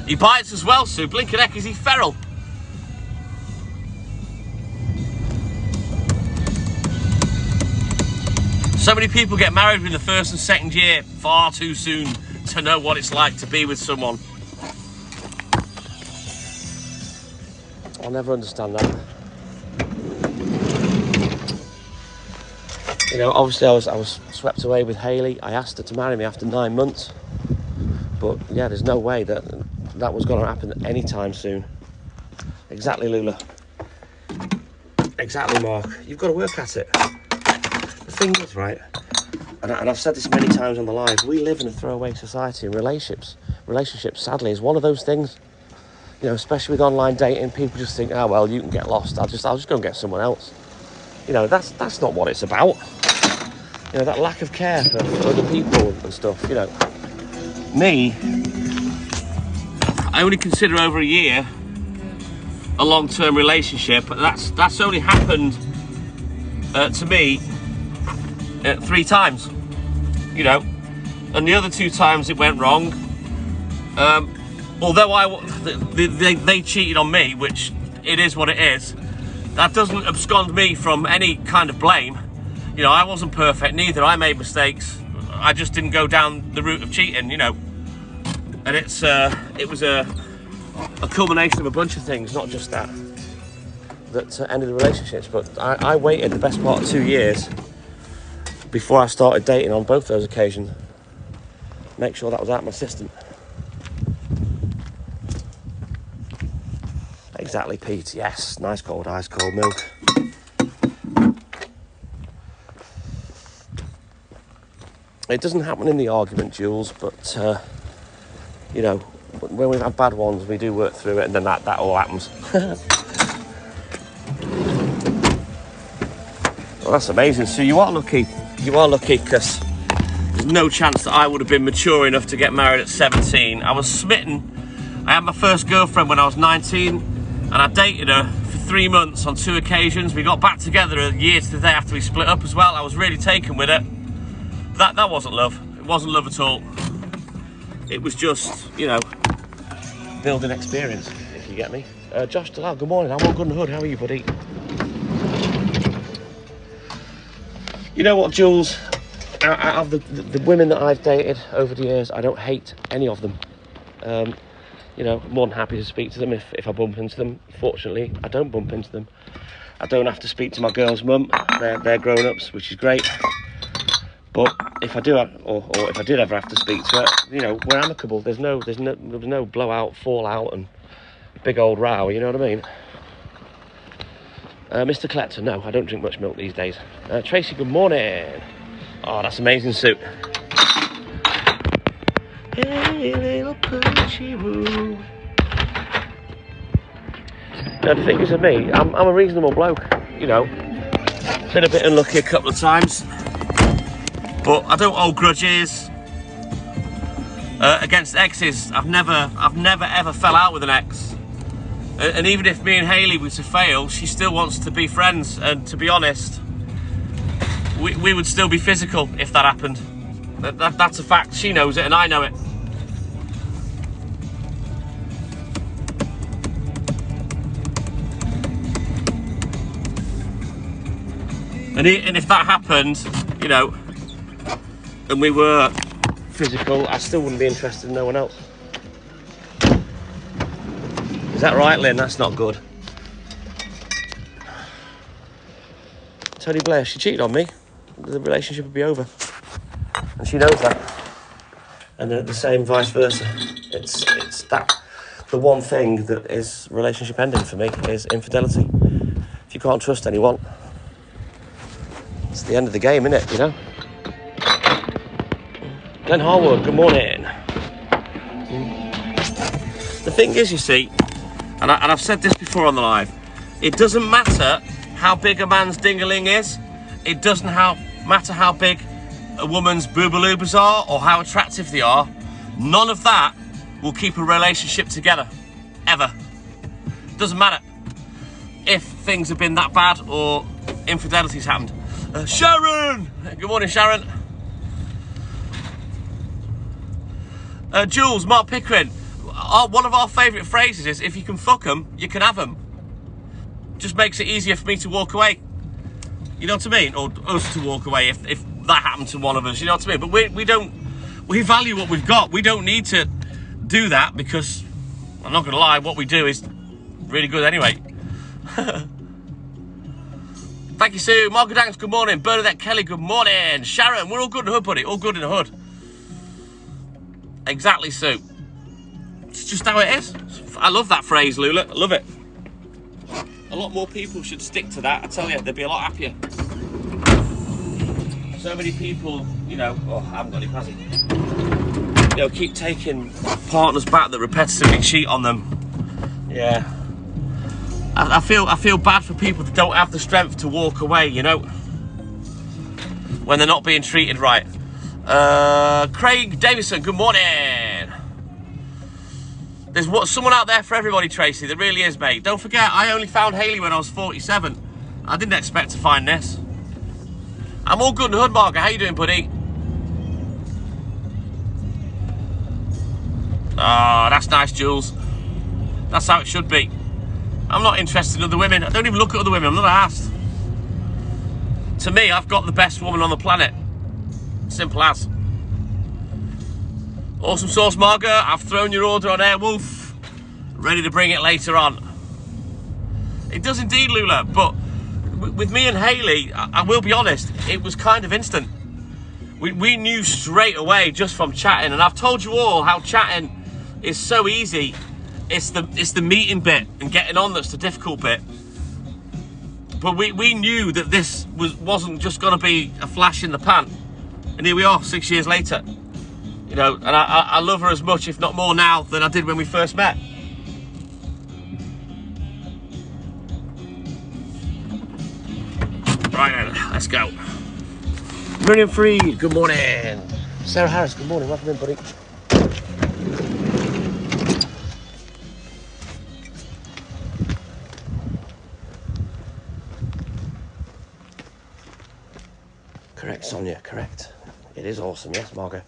He bites as well, Sue. Blinking heck, is he feral? So many people get married in the first and second year far too soon to know what it's like to be with someone. I'll never understand that. You know, obviously I was swept away with Hayley. I asked her to marry me after 9 months. But yeah, there's no way that was going to happen anytime soon. Exactly, Lula. Exactly, Mark. You've got to work at it. The thing is, right, and I've said this many times on the live, we live in a throwaway society, and relationships, sadly, is one of those things. You know, especially with online dating, people just think, oh, well, you can get lost. I'll just go and get someone else. You know, that's not what it's about. You know, that lack of care for other people and stuff, you know. Me, I only consider over a year a long-term relationship, but that's only happened to me 3 times, you know, and the other 2 times it went wrong. Although they cheated on me, which it is what it is, that doesn't abscond me from any kind of blame. You know, I wasn't perfect, neither. I made mistakes. I just didn't go down the route of cheating, you know. And it was a culmination of a bunch of things, not just that ended the relationships. But I waited the best part of 2 years before I started dating on both those occasions. Make sure that was out of my system. Exactly, Pete. Yes, nice cold ice cold milk. It doesn't happen in the argument, Jules, but you know, when we've had bad ones, we do work through it, and then that all happens. Well, that's amazing. So you are lucky. You are lucky, because there's no chance that I would have been mature enough to get married at 17. I was smitten. I had my first girlfriend when I was 19, and I dated her for 3 months on 2 occasions. We got back together a year to the day after we split up as well. I was really taken with it. That wasn't love. It wasn't love at all. It was just, you know, building experience, if you get me. Josh Delisle, good morning. I'm all good and hood. How are you, buddy? You know what, Jules? Out of the women that I've dated over the years, I don't hate any of them. You know, I'm more than happy to speak to them if I bump into them. Fortunately, I don't bump into them. I don't have to speak to my girl's mum. They're grown-ups, which is great. But if I do, or if I did ever have to speak to her, you know, we're amicable. There was no blowout, fallout, and big old row. You know what I mean? Mr. Collector, no, I don't drink much milk these days. Tracy, good morning. Oh, that's amazing suit. Hey, little pushy woo. Now, the thing is with me, I'm a reasonable bloke. You know, been a bit unlucky a couple of times. But I don't hold grudges against exes. I've never ever fell out with an ex. And even if me and Hayley were to fail, she still wants to be friends. And to be honest, we would still be physical if that happened. That's a fact. She knows it and I know it. And if that happened, you know, and we were physical, I still wouldn't be interested in no one else. Is that right, Lynn? That's not good. Tony Blair, she cheated on me. The relationship would be over. And she knows that. And the same vice versa. It's that. The one thing that is relationship ending for me is infidelity. If you can't trust anyone, it's the end of the game, isn't it, you know? Glenn Harwood, good morning. The thing is, you see, and I've said this before on the live, it doesn't matter how big a man's ding-a-ling is. It doesn't matter how big a woman's boobaloobies are or how attractive they are. None of that will keep a relationship together, ever. Doesn't matter if things have been that bad or infidelity's happened. Sharon! Good morning, Sharon. Jules, Mark Pickering, one of our favourite phrases is, if you can fuck them, you can have them. Just makes it easier for me to walk away. You know what I mean? Or us to walk away if that happened to one of us, you know what I mean? But we value what we've got. We don't need to do that because, I'm not going to lie, what we do is really good anyway. Thank you, Sue. Margaret Danks, good morning. Bernadette Kelly, good morning. Sharon, we're all good in the hood, buddy. All good in the hood. Exactly, Sue. It's just how it is. I love that phrase, Lula. I love it. A lot more people should stick to that. I tell you, they'd be a lot happier. So many people, you know, I haven't got any passing. You know, keep taking partners back that repetitively cheat on them. Yeah. I feel bad for people that don't have the strength to walk away, you know, when they're not being treated right. Craig Davison, good morning. There's someone out there for everybody, Tracy. There really is, mate. Don't forget, I only found Hayley when I was 47. I didn't expect to find this. I'm all good in the hood, Margaret. How you doing, buddy? Ah, that's nice, Jules. That's how it should be. I'm not interested in other women. I don't even look at other women. I'm not asked. To me, I've got the best woman on the planet. Simple as. Awesome sauce, Margaret. I've thrown your order on Airwolf. Ready to bring it later on. It does indeed, Lula. But with me and Hayley, I will be honest, it was kind of instant. We knew straight away just from chatting. And I've told you all how chatting is so easy. It's the meeting bit and getting on that's the difficult bit. But we knew that this wasn't just going to be a flash in the pan. And here we are, 6 years later. You know, and I love her as much, if not more now, than I did when we first met. Right then, let's go. Miriam Freed, good morning. Sarah Harris, good morning. Welcome in, buddy. Correct, Sonia, correct. It is awesome, yes, Margot.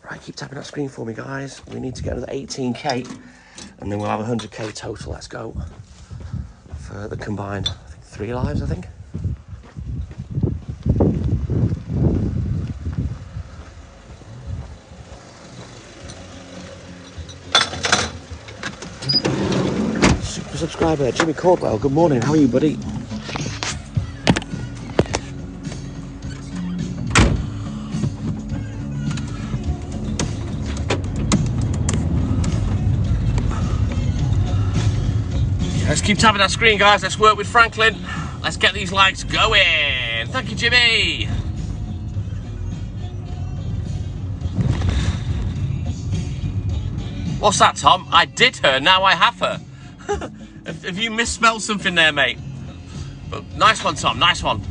Right, keep tapping that screen for me, guys. We need to get another 18k, and then we'll have 100k total. Let's go. For the combined, I think, 3 lives, I think. Super subscriber, Jimmy Caldwell, good morning. How are you, buddy? Let's keep tapping that screen, guys. Let's work with Franklin. Let's get these likes going. Thank you, Jimmy. What's that, Tom? I did her, now I have her. Have you misspelled something there, mate? But nice one, Tom, nice one.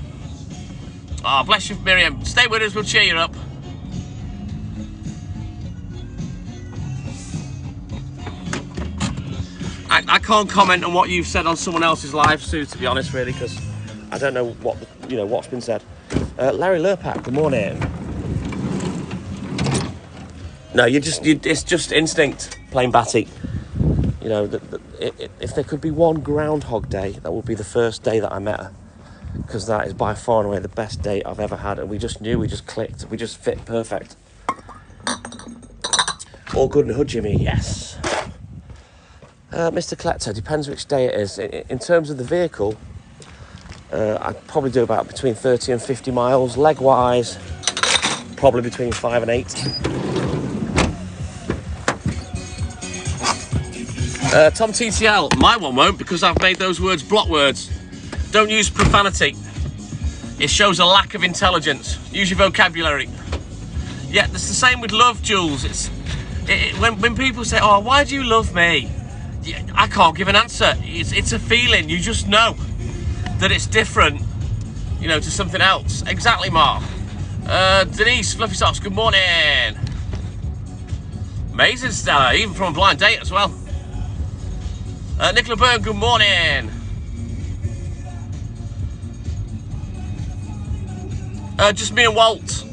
Oh, bless you, Miriam. Stay with us, we'll cheer you up. I can't comment on what you've said on someone else's live, Sue, to be honest, really, because I don't know what what's been said. Larry Lurpak, good morning. No, it's just instinct, plain batty. You know, if there could be one Groundhog Day, that would be the first day that I met her, because that is by far and away the best date I've ever had, and we just knew, we just clicked, we just fit perfect. All good in the hood, Jimmy, yes. Mr. Collector, depends which day it is. In terms of the vehicle, I'd probably do about between 30 and 50 miles. Leg-wise, probably between 5 and 8. Tom TTL, my one won't, because I've made those words block words. Don't use profanity. It shows a lack of intelligence. Use your vocabulary. Yeah, it's the same with love, Jules. When people say, oh, why do you love me? I can't give an answer. It's a feeling. You just know that it's different, you know, to something else. Exactly, Mark. Denise, Fluffy Socks, good morning. Amazing, Stella, even from a blind date as well. Nicola Byrne, good morning. Just me and Walt,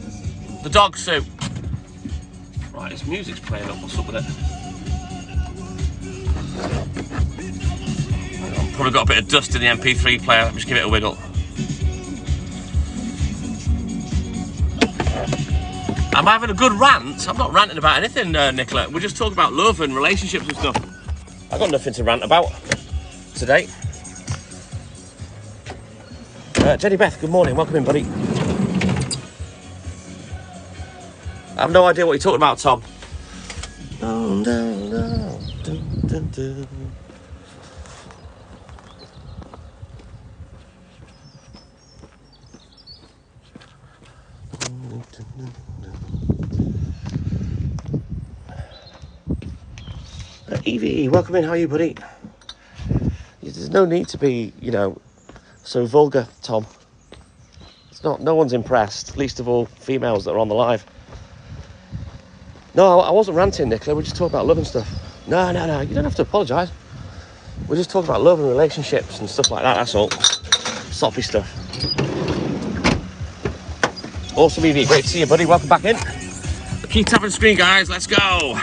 the dog, Sue. Right, this music's playing up. What's up with it? have got a bit of dust in the MP3 player. Let me just give it a wiggle. I'm having a good rant. I'm not ranting about anything, Nicola. We're just talking about love and relationships and stuff. I've got nothing to rant about today. Jenny Beth, good morning. Welcome in, buddy. I have no idea what you're talking about, Tom. No, no, no. Dun, dun, dun. Evie, welcome in. How are you, buddy? There's no need to be, you know, so vulgar, Tom. It's not. No one's impressed, least of all females that are on the live. No, I wasn't ranting, Nicola. We're just talking about love and stuff. No. You don't have to apologise. We're just talking about love and relationships and stuff like that. That's all. Soppy stuff. Awesome, Evie. Great to see you, buddy. Welcome back in. Keep tapping the screen, guys. Let's go.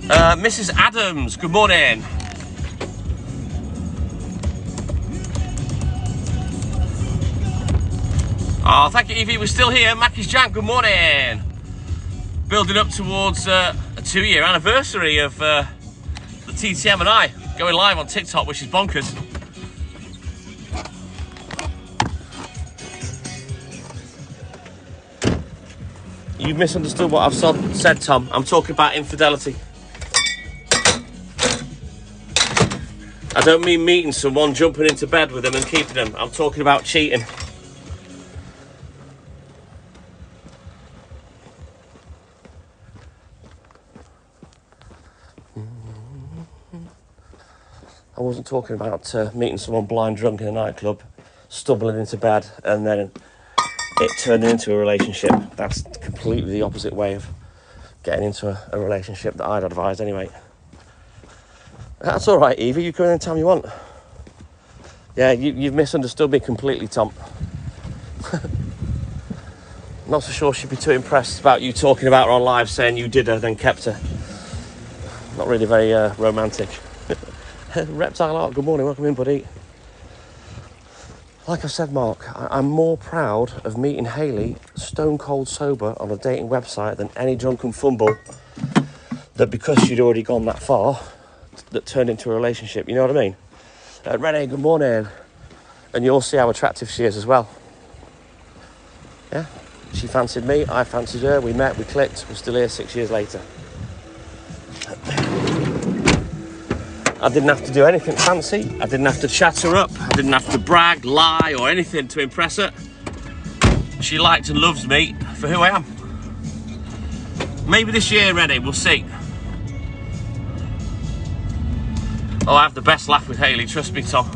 Mrs. Adams, good morning. Oh, thank you, Evie. We're still here. Mackie's Jank, good morning. Building up towards a 2-year anniversary of the TTM and I going live on TikTok, which is bonkers. You've misunderstood what I've said, Tom. I'm talking about infidelity. I don't mean meeting someone, jumping into bed with them and keeping them. I'm talking about cheating. I wasn't talking about meeting someone blind drunk in a nightclub, stumbling into bed, and then it turning into a relationship. That's completely the opposite way of getting into a relationship that I'd advise anyway. That's all right, Evie. You come in anytime you want. Yeah, you've misunderstood me completely, Tom. Not so sure she'd be too impressed about you talking about her on live, saying you did her, then kept her. Not really very romantic. Reptile Art, good morning. Welcome in, buddy. Like I said, Mark, I'm more proud of meeting Hayley stone cold sober on a dating website than any drunken fumble that, because she'd already gone that far, that turned into a relationship. You know what I mean? Renee, good morning. And you'll see how attractive she is as well. Yeah, she fancied me, I fancied her, we met, we clicked, we're still here 6 years later. I didn't have to do anything fancy, I didn't have to chat her up, I didn't have to brag, lie or anything to impress her. She liked and loves me for who I am. Maybe this year, Renee, we'll see. Oh, I have the best laugh with Hayley, trust me, Tom.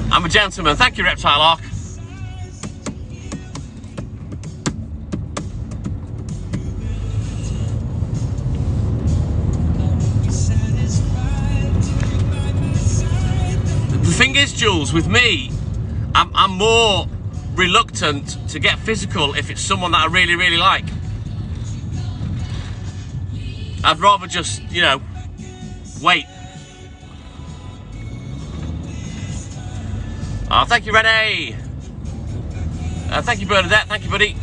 I'm a gentleman. Thank you, Reptile Arc. The thing is, Jules, with me, I'm more reluctant to get physical if it's someone that I really, really like. I'd rather just, you know, wait. Oh, thank you, Renee. Thank you, Bernadette. Thank you, buddy.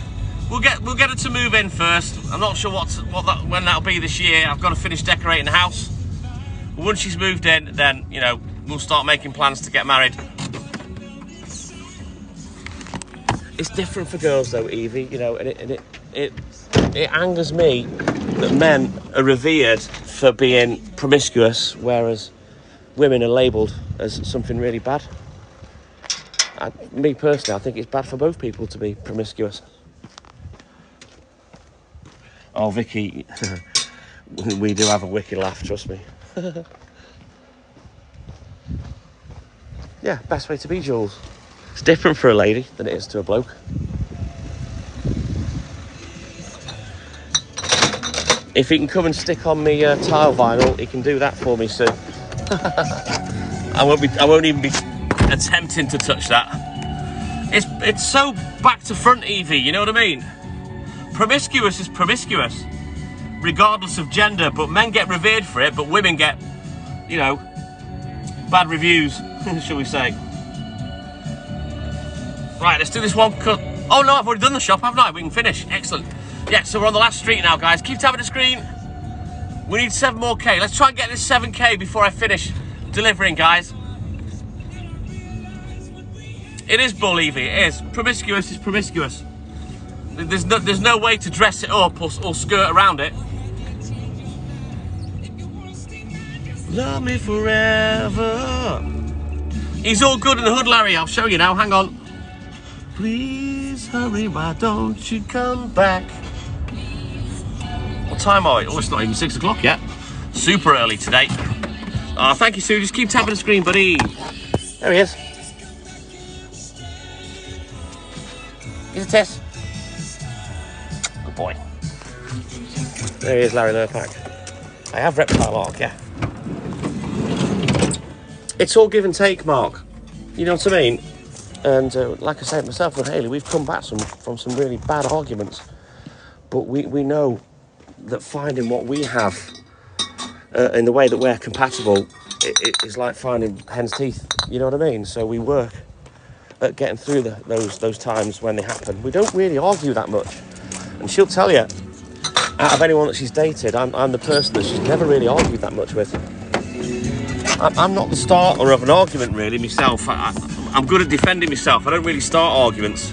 We'll get her to move in first. I'm not sure when that'll be this year. I've got to finish decorating the house. But once she's moved in, then, you know, we'll start making plans to get married. It's different for girls, though, Evie. You know, and it angers me that men are revered for being promiscuous, whereas women are labelled as something really bad. Me personally, I think it's bad for both people to be promiscuous. Oh, Vicky, we do have a wicked laugh, trust me. Yeah, best way to be, Jules. It's different for a lady than it is to a bloke. If he can come and stick on me tile vinyl, he can do that for me soon. I won't even be attempting to touch that. It's so back to front, Evie, you know what I mean? Promiscuous is promiscuous. regardless of gender, but men get revered for it, but women get, you know, bad reviews, shall we say. Right, let's do this one cut. Oh no, I've already done the shop, haven't I? We can finish. Excellent. Yeah, so we're on the last street now, guys. Keep tapping the screen. We need 7 more K. Let's try and get this 7K before I finish delivering, guys. It is bull, Evie. It is. Promiscuous is promiscuous. There's no way to dress it up or skirt around it. Love me forever. He's all good in the hood, Larry. I'll show you now. Hang on. Please hurry, why don't you come back? What time are we? Oh, it's not even 6 o'clock yet. Super early today. Oh, thank you, Sue. Just keep tapping the screen, buddy. There he is. Here's a test. Good boy. There he is, Larry Lurpak. I have reptile arc, yeah. It's all give and take, Mark. You know what I mean? And like I said, myself and Hayley, we've come back from some really bad arguments. But we know that finding what we have in the way that we're compatible is like finding hen's teeth. You know what I mean? So we work at getting through those times when they happen. We don't really argue that much. And she'll tell you, out of anyone that she's dated, I'm the person that she's never really argued that much with. I'm not the starter of an argument, really, myself. I'm good at defending myself. I don't really start arguments.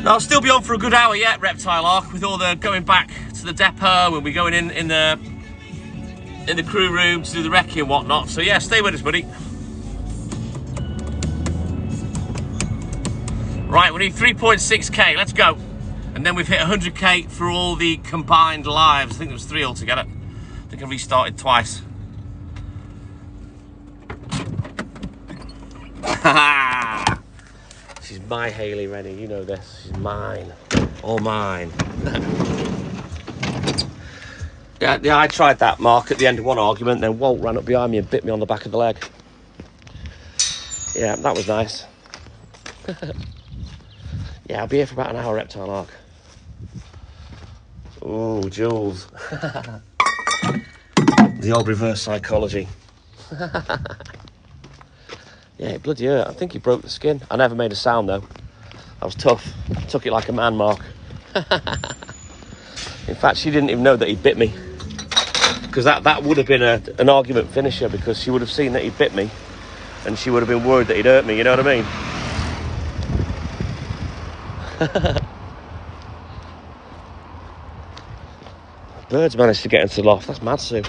Now, I'll still be on for a good hour yet, Reptile Arc, with all the going back to the depot and we're going in the crew room to do the recce and whatnot. So yeah, stay with us, buddy. Right, we need 3.6K. Let's go. And then we've hit 100K for all the combined lives. I think there was 3 altogether. I think I restarted twice. She's my Hayley Rennie, you know this. She's mine. All mine. Yeah, I tried that, Mark, at the end of one argument, then Walt ran up behind me and bit me on the back of the leg. Yeah, that was nice. Yeah, I'll be here for about an hour, Reptile Arc. Oh, Jules. The old reverse psychology. Yeah, it bloody hurt. I think he broke the skin. I never made a sound, though. I was tough. I took it like a man, Mark. In fact, she didn't even know that he bit me. Because that would have been an argument finisher, because she would have seen that he bit me and she would have been worried that he'd hurt me, you know what I mean? Birds managed to get into the loft. That's mad, Sue.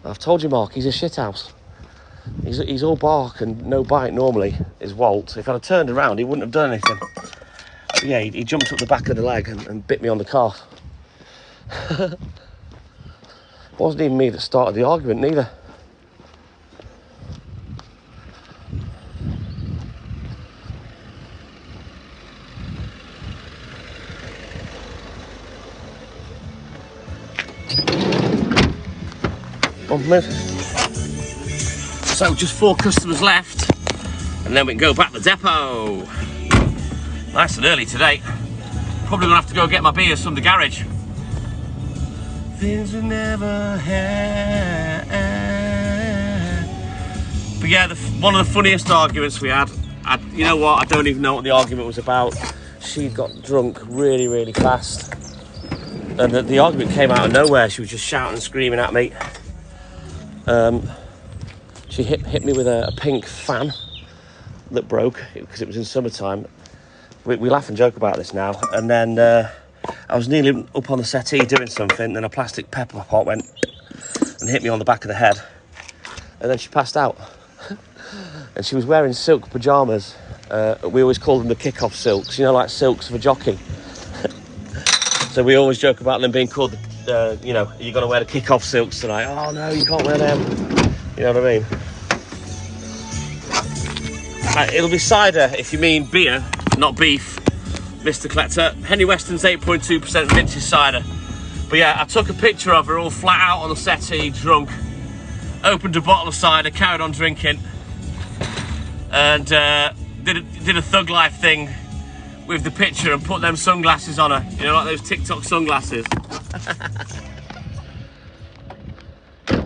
I've told you, Mark, he's a shithouse. He's all bark and no bite normally, is Walt. If I'd have turned around, he wouldn't have done anything. But yeah, he jumped up the back of the leg and bit me on the calf. It wasn't even me that started the argument, neither. On, move. So just 4 customers left, and then we can go back to the depot. Nice and early today. Probably gonna have to go get my beers from the garage. Things we never had. But yeah, one of the funniest arguments we had. You know what? I don't even know what the argument was about. She got drunk really, really fast, and the argument came out of nowhere. She was just shouting and screaming at me. She hit me with a pink fan that broke because it was in summertime. We laugh and joke about this now. And then I was nearly up on the settee doing something, then a plastic pepper pot went and hit me on the back of the head. And then she passed out. And she was wearing silk pyjamas. We always call them the kick-off silks, you know, like silks for jockey. So we always joke about them being called, you know, you're going to wear the kick-off silks tonight. Oh, no, you can't wear them. You know what I mean? It'll be cider if you mean beer, not beef, Mr. Collector. Henry Weston's 8.2% vintage cider. But yeah, I took a picture of her all flat out on the settee, drunk. Opened a bottle of cider, carried on drinking. And did a thug life thing with the picture and put them sunglasses on her. You know, like those TikTok sunglasses.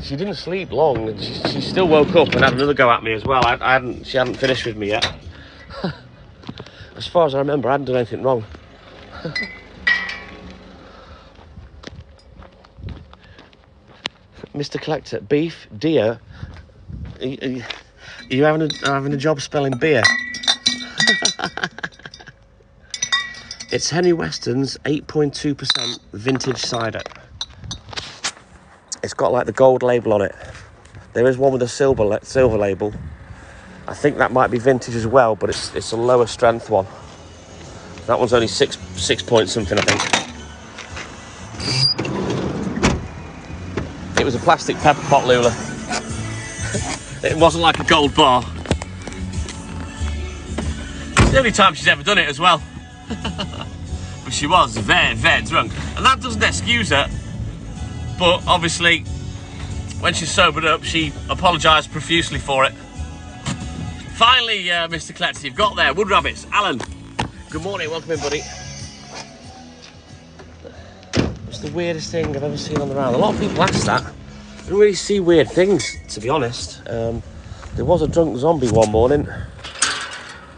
She didn't sleep long, and she still woke up and had another go at me as well. She hadn't finished with me yet. As far as I remember, I hadn't done anything wrong. Mr. Collector, beef, deer. Are you having a job spelling beer? It's Henry Weston's 8.2% vintage cider. It's got like the gold label on it. There is one with a silver label. I think that might be vintage as well, but it's a lower strength one. That one's only 6 point something, I think. It was a plastic pepper pot, Lula. It wasn't like a gold bar. It's the only time she's ever done it as well. But she was very, very drunk. And that doesn't excuse her. But obviously, when she's sobered up, she apologised profusely for it. Finally, Mr. Collector, you've got there. Wood rabbits. Alan, good morning. Welcome in, buddy. What's the weirdest thing I've ever seen on the round? A lot of people ask that. I don't really see weird things, to be honest. There was a drunk zombie one morning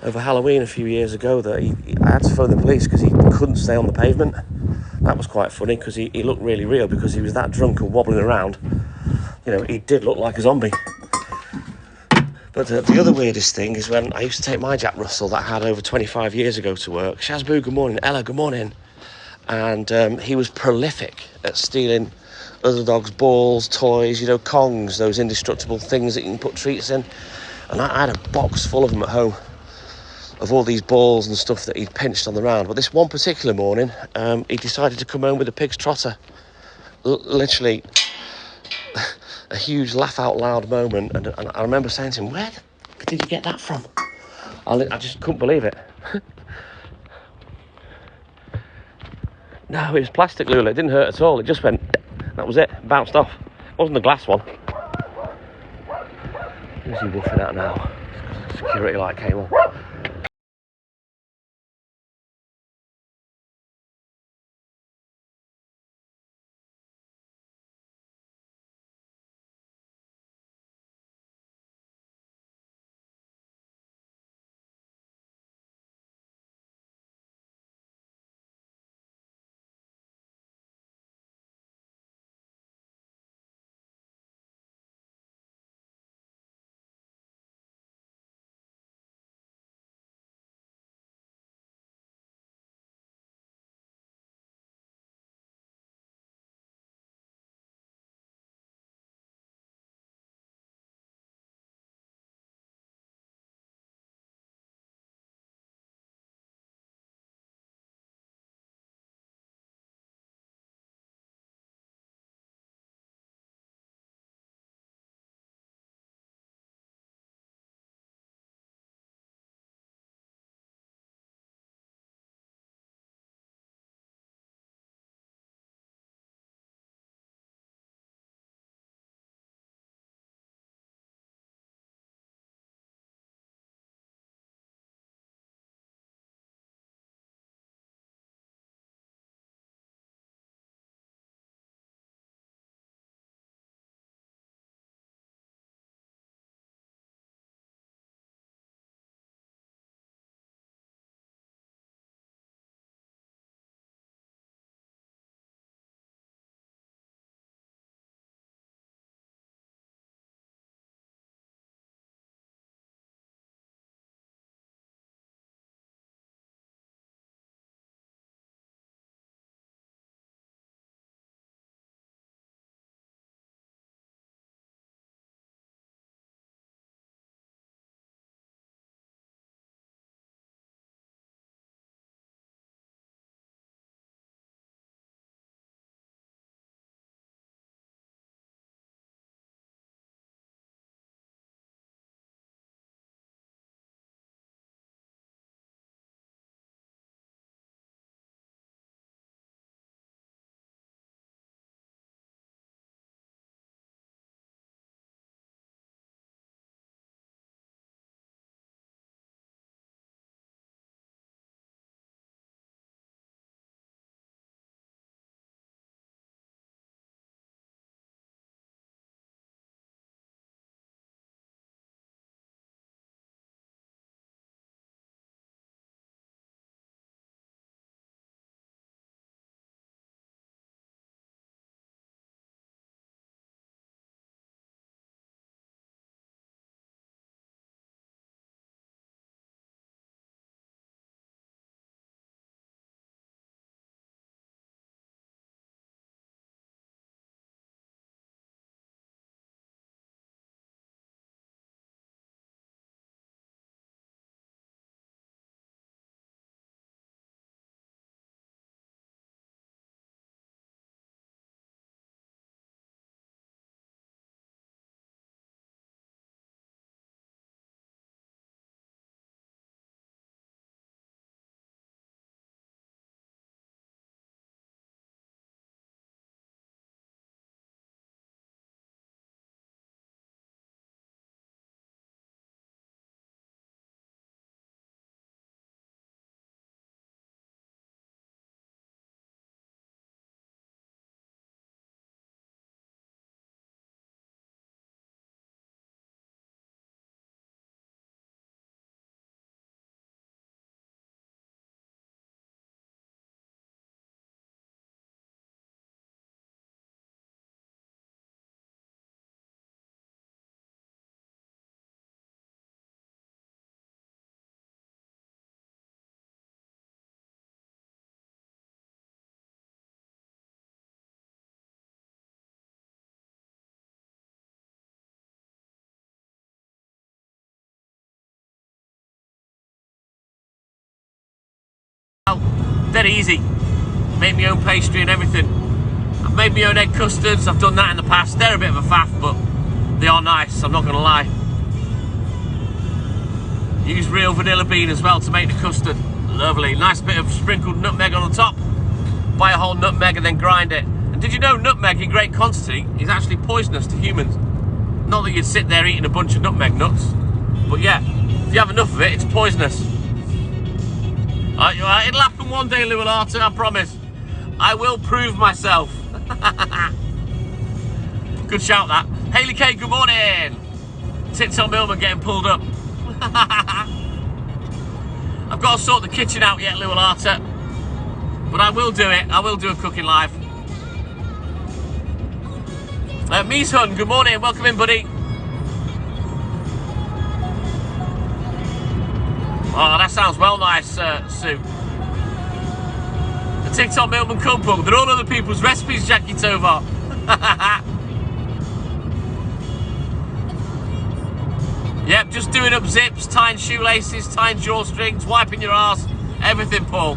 over Halloween a few years ago that I had to phone the police because he couldn't stay on the pavement. That was quite funny because he looked really real because he was that drunk and wobbling around. You know, he did look like a zombie. But the other weirdest thing is when I used to take my Jack Russell that I had over 25 years ago to work. Shazboo, good morning. Ella, good morning. And he was prolific at stealing other dogs' balls, toys, you know, Kongs, those indestructible things that you can put treats in. And I had a box full of them at home, of all these balls and stuff that he'd pinched on the round. But this one particular morning, he decided to come home with a pig's trotter. Literally a huge laugh out loud moment. And I remember saying to him, where did you get that from? I just couldn't believe it. No, it was plastic, Lula. It didn't hurt at all. It just went, that was it, bounced off. It wasn't the glass one. Who's he woofing at now? Security light came on. dead easy. Make my own pastry and everything. I've made my own egg custards. I've done that in the past. They're a bit of a faff, but they are nice, I'm not going to lie. Use real vanilla bean as well to make the custard. Lovely. Nice bit of sprinkled nutmeg on the top. Buy a whole nutmeg and then grind it. And did you know nutmeg in great quantity is actually poisonous to humans? Not that you'd sit there eating a bunch of nutmeg nuts, but yeah, if you have enough of it, it's poisonous. It'll happen one day, Lualata, I promise. I will prove myself. Good shout, that. Hayley K, good morning. TikTok Milkman getting pulled up. I've got to sort the kitchen out yet, Lualata, but I will do it. I will do a cooking live. Mies Hun, good morning. Welcome in, buddy. Oh, that sounds well nice, Sue. The TikTok Milkman Cookbook. They're all other people's recipes, Jackie Tovar. Yep, just doing up zips, tying shoelaces, tying drawstrings, wiping your arse, everything, Paul.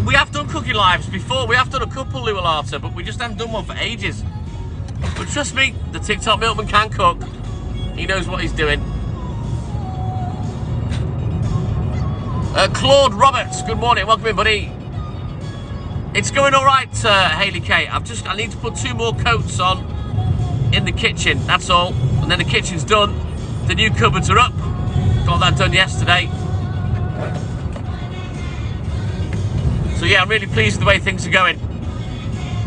We have done cooking lives before. We have done a couple, Lualata, but we just haven't done one for ages. But trust me, the TikTok Milkman can cook. He knows what he's doing. Claude Roberts, good morning. Welcome in, buddy. It's going all right, Hayley K. I need to put 2 more coats on in the kitchen, that's all. And then the kitchen's done. The new cupboards are up. Got that done yesterday. So yeah, I'm really pleased with the way things are going.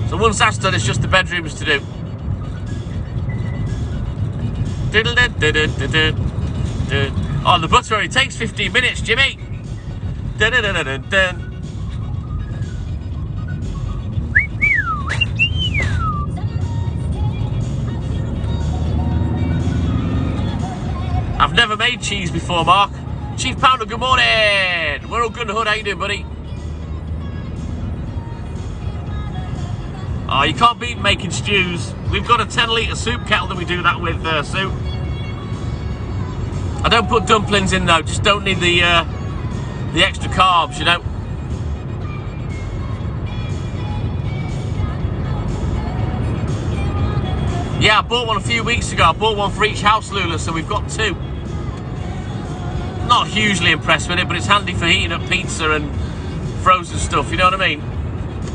So once that's done, it's just the bedrooms to do. Oh, the butter only takes 15 minutes, Jimmy. I've never made cheese before, Mark. Chief Pounder, good morning. We're all good in the hood. How you doing, buddy? Oh, you can't beat making stews. We've got a 10-litre soup kettle that we do that with, Sue. I don't put dumplings in though. Just don't need the extra carbs, you know. Yeah, I bought one a few weeks ago. I bought one for each house, Lula, so we've got 2. Not hugely impressed with it, but it's handy for heating up pizza and frozen stuff, you know what I mean?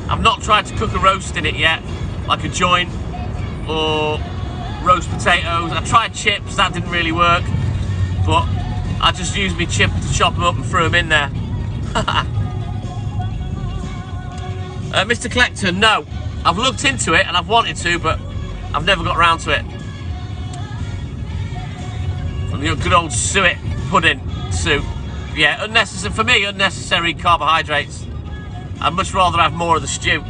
I've not tried to cook a roast in it yet, like a joint or roast potatoes. I tried chips, that didn't really work, but I just used my chip to chop them up and threw them in there. Mr. Collector, no. I've looked into it and I've wanted to, but I've never got around to it. From the good old suet pudding soup. Yeah, unnecessary for me, unnecessary carbohydrates. I'd much rather have more of the stew.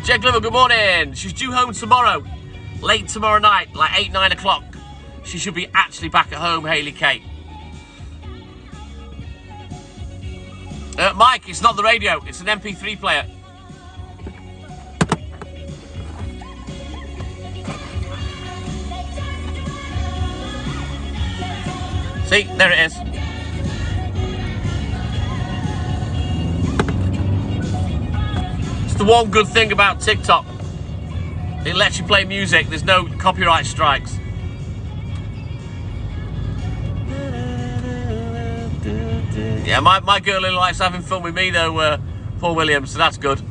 Jed Glover, good morning. She's due home tomorrow. Late tomorrow night, like 8, 9 o'clock. She should be actually back at home, Hayley Kate. Mike, it's not the radio, it's an MP3 player. See, there it is. It's the one good thing about TikTok. It lets you play music, there's no copyright strikes. Yeah, my girl in likes having fun with me though, Paul Williams, so that's good.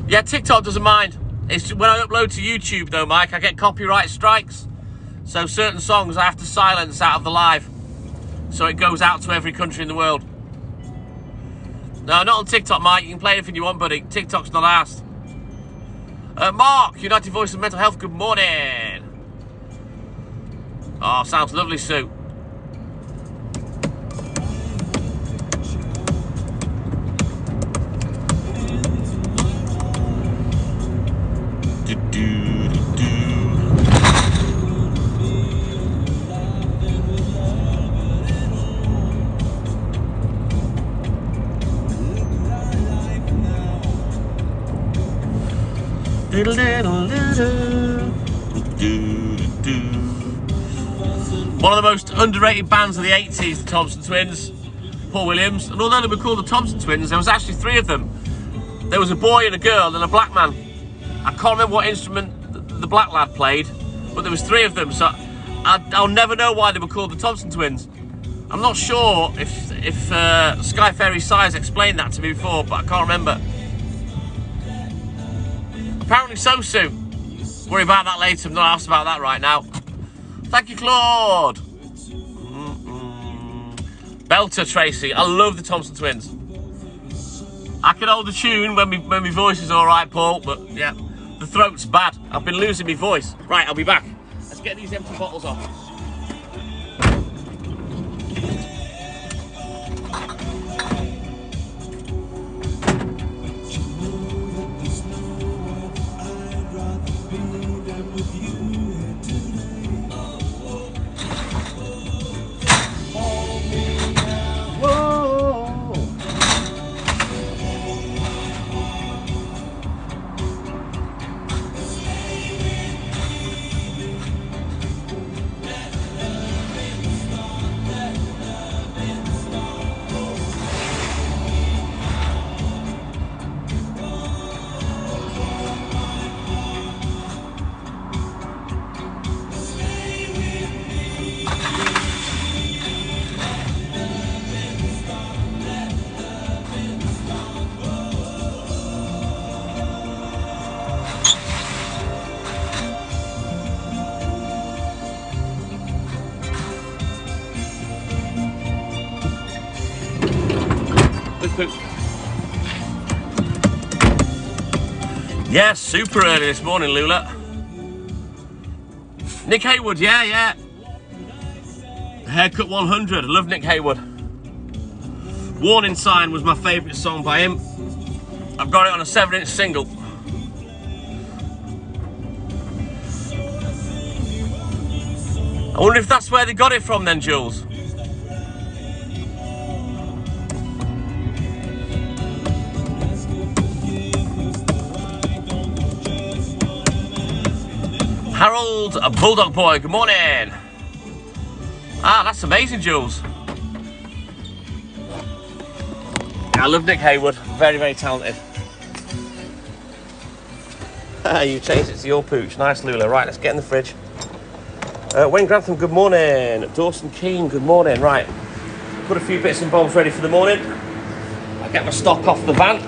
Yeah, TikTok doesn't mind. It's when I upload to YouTube though, Mike, I get copyright strikes. So certain songs I have to silence out of the live. So it goes out to every country in the world. No, not on TikTok, Mike. You can play anything you want, buddy. TikTok's not asked. Mark, United Voice of Mental Health, good morning. Oh, sounds lovely, Sue. One of the most underrated bands of the 80s, the Thompson Twins, Paul Williams. And although they were called the Thompson Twins, there was actually 3 of them. There was a boy and a girl and a black man. I can't remember what instrument the black lad played, but there was 3 of them, so I'll never know why they were called the Thompson Twins. I'm not sure if Sky Fairy Size explained that to me before, but I can't remember. Apparently so, Sue. Worry about that later, I'm not asked about that right now. Thank you, Claude. Belter Tracy, I love the Thompson Twins. I can hold the tune when my voice is alright, Paul, but yeah, the throat's bad. I've been losing my voice. Right, I'll be back. Let's get these empty bottles off. Yeah, super early this morning, Lula. Nick Haywood, yeah. Haircut 100, I love Nick Haywood. Warning Sign was my favourite song by him. I've got it on a 7-inch single. I wonder if that's where they got it from then, Jules. Harold, a Bulldog Boy, good morning. Ah, that's amazing, Jules. I love Nick Haywood, very, very talented. You changed it to your pooch, nice, Lula. Right, let's get in the fridge. Wayne Grantham, good morning. Dawson Keane, good morning. Right, put a few bits and bobs ready for the morning. I'll get my stock off the van,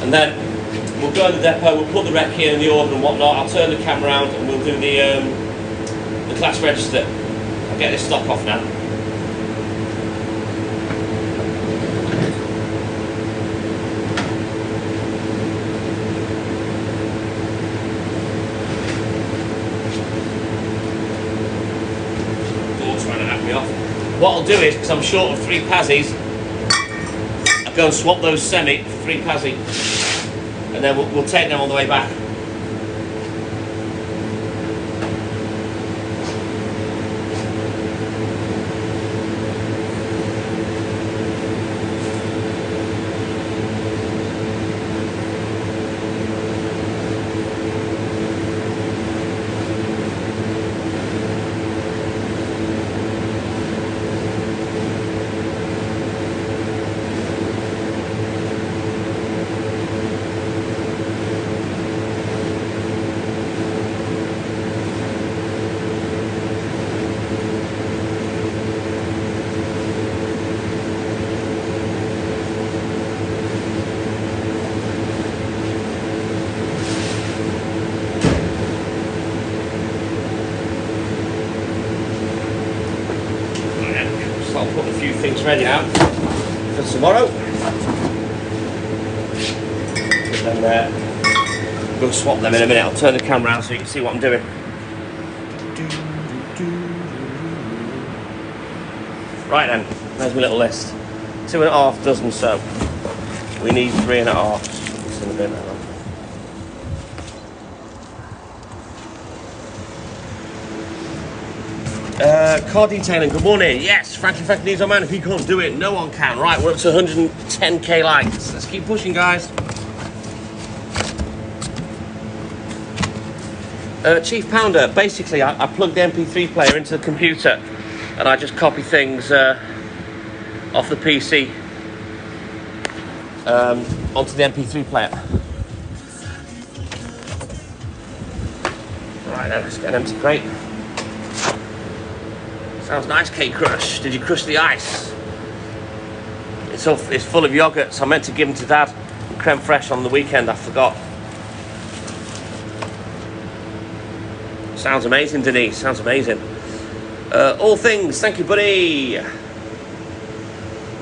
and then we'll go to the depot, we'll put the rec in and the order and whatnot. I'll turn the camera around and we'll do the class register. I'll get this stock off now. Door's trying to hack me off. What I'll do is, because I'm short of 3 Pazzies, I'll go and swap those semi for 3 Pazzi. And then we'll take them on the way back. Things ready now for tomorrow. And then we'll swap them in a minute. I'll turn the camera around so you can see what I'm doing. Right then, there's my little list. 2.5 dozen so. We need 3.5. It's in a bin now. Car detailing, good morning. Yes, Frankie needs our man. If he can't do it, no one can. Right, we're up to 110k likes. Let's keep pushing, guys. Chief Pounder, basically I plugged the MP3 player into the computer and I just copy things off the PC onto the MP3 player. Right then, let's get an empty crate. Sounds nice, Cake Crush. Did you crush the ice? It's full of yogurts. I meant to give them to Dad. Creme fraiche on the weekend, I forgot. Sounds amazing, Denise. Sounds amazing. All things, thank you, buddy.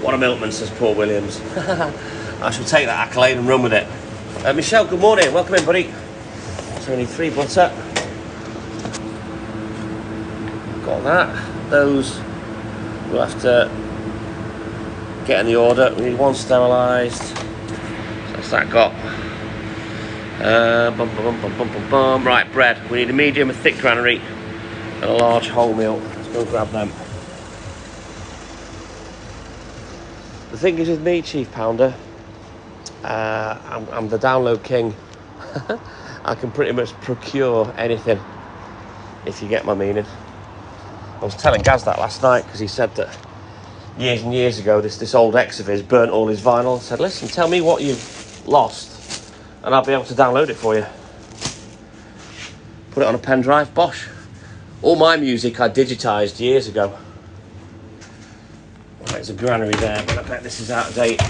What a milkman, says Paul Williams. I shall take that accolade and run with it. Michelle, good morning. Welcome in, buddy. So we need 3 butter. Got that. Those we'll have to get in the order. We need 1 sterilised. So that's that got. Right, bread. We need a medium, a thick granary, and a large wholemeal. Let's go grab them. The thing is with me, Chief Pounder, I'm the download king. I can pretty much procure anything, if you get my meaning. I was telling Gaz that last night because he said that years and years ago this old ex of his burnt all his vinyl. I said, listen, tell me what you've lost and I'll be able to download it for you. Put it on a pen drive, bosh. All my music I digitised years ago. Right, there's a granary there, but I bet this is out of date.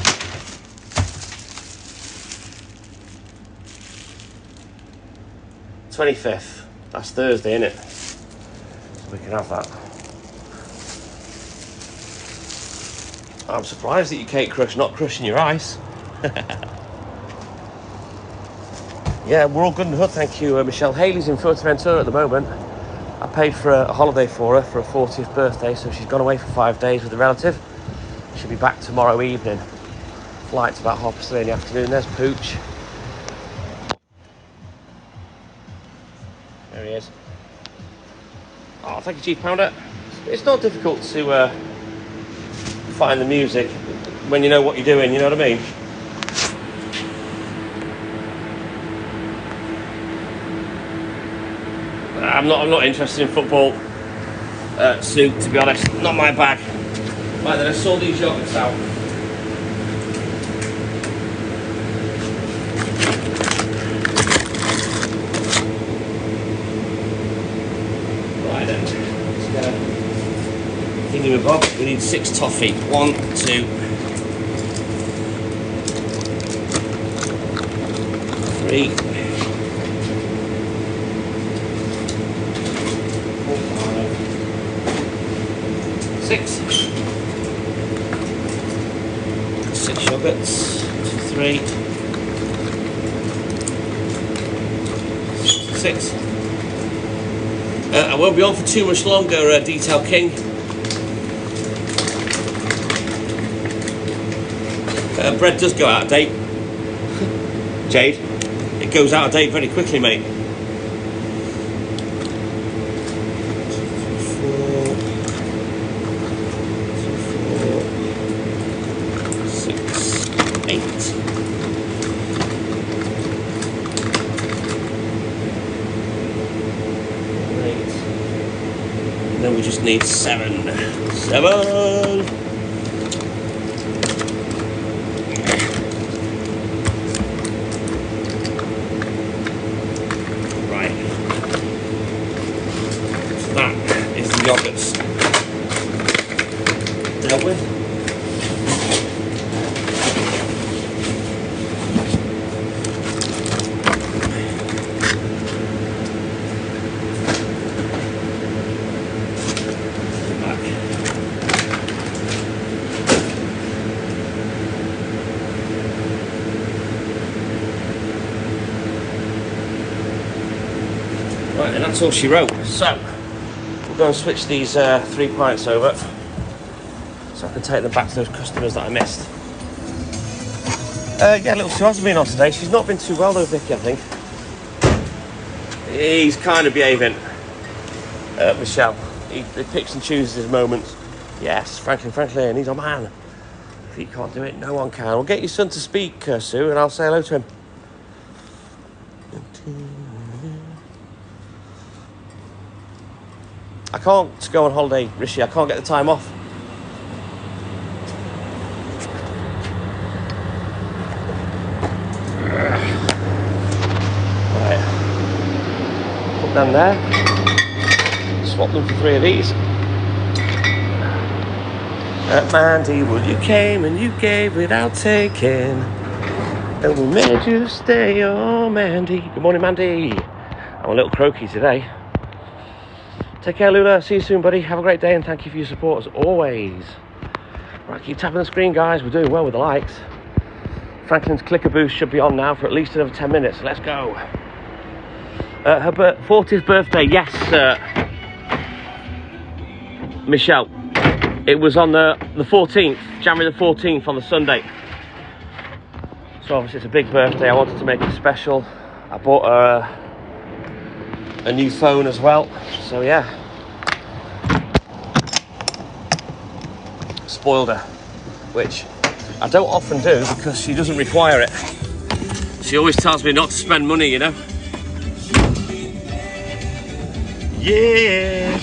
"25th, that's Thursday, isn't it? So we can have that. I'm surprised that you Cake Crush not crushing your ice. Yeah, we're all good and hood, thank you, Michelle. Hayley's in Fuerteventura at the moment. I paid for a holiday for her for her 40th birthday, so she's gone away for 5 days with a relative. She'll be back tomorrow evening. Flight's about 3:30 in the afternoon. There's Pooch. There he is. Oh, thank you, Chief Pounder. It's not difficult to find the music when you know what you're doing, you know what I mean? I'm not interested in football, Sue, to be honest. Not my bag. Right then, I saw these yogurts out. Right then, let's get a thingy-my-bob. We need 6 toffee. 1, 2, 3. 6 yogurts, 3, 6. I won't be on for too much longer, Detail King. Bread does go out of date. Jade, it goes out of date very quickly, mate. 8. And then we just need 7. 7. Right. So that is the yogurts dealt with. Right, and that's all she wrote. So, we'll go and switch these 3 pints over so I can take them back to those customers that I missed. Yeah, little Sue hasn't been on today. She's not been too well though, Vicky, I think. He's kind of behaving, Michelle. He picks and chooses his moments. Yes, Franklin, he's a man. If he can't do it, no one can. We'll get your son to speak, Sue, and I'll say hello to him. I can't go on holiday, Rishi. I can't get the time off. Right. Put them there. Swap them for 3 of these. Mandy, well, you came and you gave without taking. And we made you stay, oh, Mandy. Good morning, Mandy. I'm a little croaky today. Take care, Lula. See you soon, buddy. Have a great day, and thank you for your support as always. Right, keep tapping the screen, guys. We're doing well with the likes. Franklin's clicker boost should be on now for at least another 10 minutes. Let's go. Her 40th birthday, yes, Michelle. It was on the 14th, January the 14th, on the Sunday. So obviously it's a big birthday. I wanted to make it special. I bought her a new phone as well. So yeah. Spoiled her, which I don't often do because she doesn't require it. She always tells me not to spend money, you know. Yeah,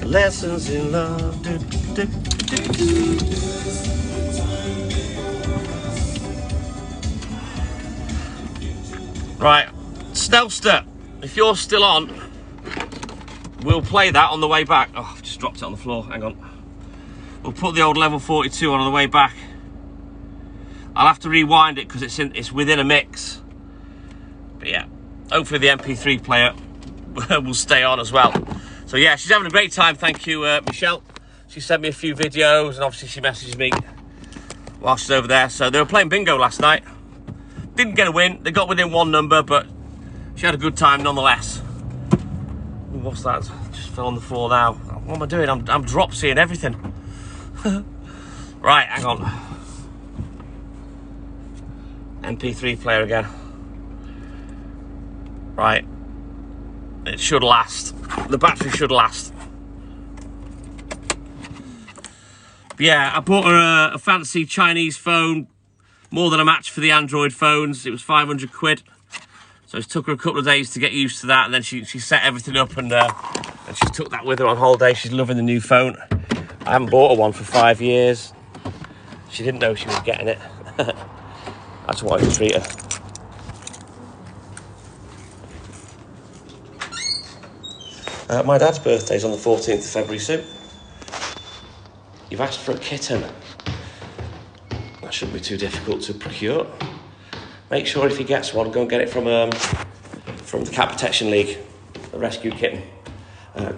lessons in love. Do, do, do, do. Right, Stelster, if you're still on, we'll play that on the way back. Oh, I've just dropped it on the floor, hang on. We'll put the old level 42 on the way back. I'll have to rewind it because it's within a mix. But yeah, hopefully the MP3 player will stay on as well. So yeah, she's having a great time, thank you, Michelle. She sent me a few videos and obviously she messaged me while she's over there. So they were playing bingo last night. Didn't get a win, they got within 1 number, but she had a good time nonetheless. Ooh, what's that? Just fell on the floor now. What am I doing? I'm dropsying everything. Right, hang on. MP3 player again. Right. It should last. The battery should last. But yeah, I bought her a fancy Chinese phone. More than a match for the Android phones. It was 500 quid. So it took her a couple of days to get used to that. And then she set everything up and she took that with her on holiday. She's loving the new phone. I haven't bought her one for 5 years. She didn't know she was getting it. I just wanted to treat her. My dad's birthday's on the 14th of February, Sue. You've asked for a kitten. That shouldn't be too difficult to procure. Make sure if he gets one, go and get it from the Cat Protection League, a rescue kitten.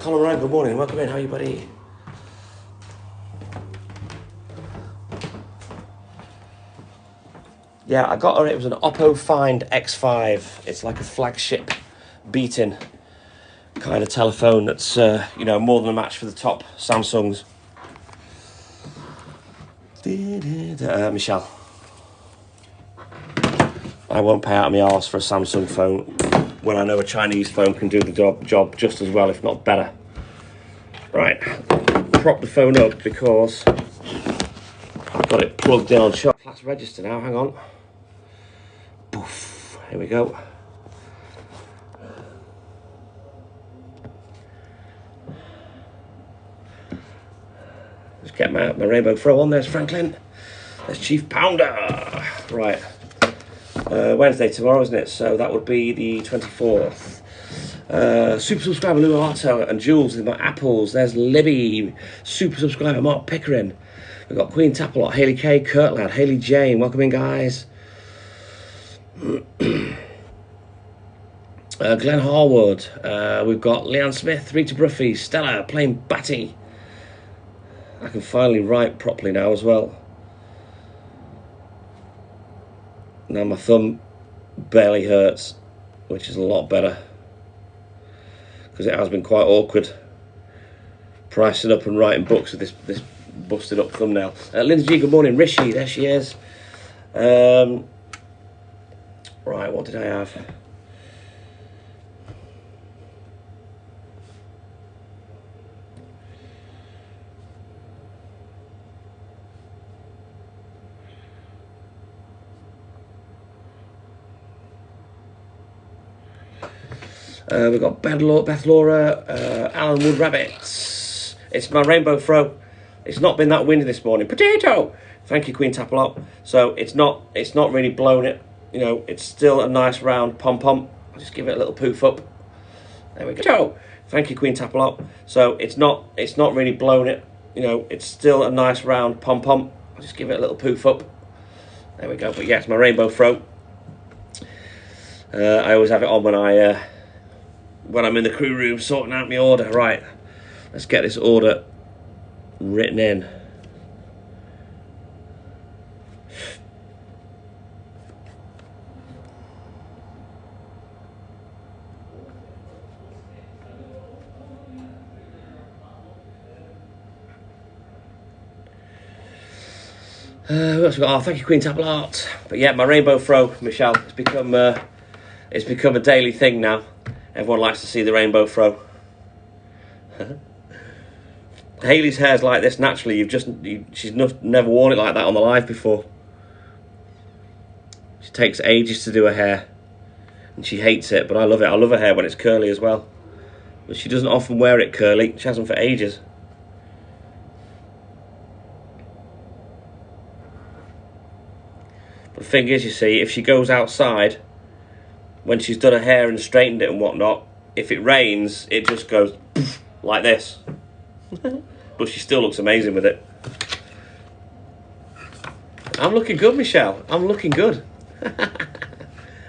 Colin Ryan, good morning. Welcome in. How are you, buddy? Yeah, I got her. It was an Oppo Find X5. It's like a flagship beating kind of telephone that's, you know, more than a match for the top Samsungs. Michelle. I won't pay out of my arse for a Samsung phone when I know a Chinese phone can do the job just as well, if not better. Right, prop the phone up because I've got it plugged in on shop. Let's register now, hang on. Poof, here we go. Let's get my rainbow throw on. There's Franklin. There's Chief Pounder. Right. Wednesday tomorrow, isn't it? So that would be the 24th. Super subscriber Lou Arto and Jules with my apples. There's Libby. Super subscriber Mark Pickering. We've got Queen Tapalot, Haley K, Kurtlad, Haley Jane. Welcome in, guys. Glenn Harwood. We've got Leanne Smith, Rita Bruffy, Stella, playing Batty. I can finally write properly now as well. Now my thumb barely hurts, which is a lot better. Because it has been quite awkward pricing up and writing books with this busted up thumbnail. Lindsay G, good morning. Rishi, there she is. Right, what did I have? We've got Beth Laura, Alan Wood Rabbits. it's my rainbow throw. It's not been that windy this morning. Potato! Thank you, Queen Tapalot. So it's not really blown it. You know, it's still a nice round pom-pom. I'll just give it a little poof up. There we go. Thank you, Queen Tapalot. So it's not really blown it. You know, it's still a nice round pom-pom. I'll just give it a little poof up. There we go. But yeah, it's my rainbow throw. I always have it on when I'm in the crew room sorting out my order. Right, let's get this order written in. Who else we got? Oh, thank you, Queen Tapalot. But yeah, my rainbow throw, Michelle, it's become a daily thing now. Everyone likes to see the rainbow throw. Hayley's hair's like this naturally. She's never worn it like that on the live before. She takes ages to do her hair, and she hates it. But I love it. I love her hair when it's curly as well. But she doesn't often wear it curly. She hasn't for ages. But the thing is, you see, if she goes outside, when she's done her hair and straightened it and whatnot, if it rains, it just goes like this. But she still looks amazing with it. I'm looking good, Michelle. I'm looking good.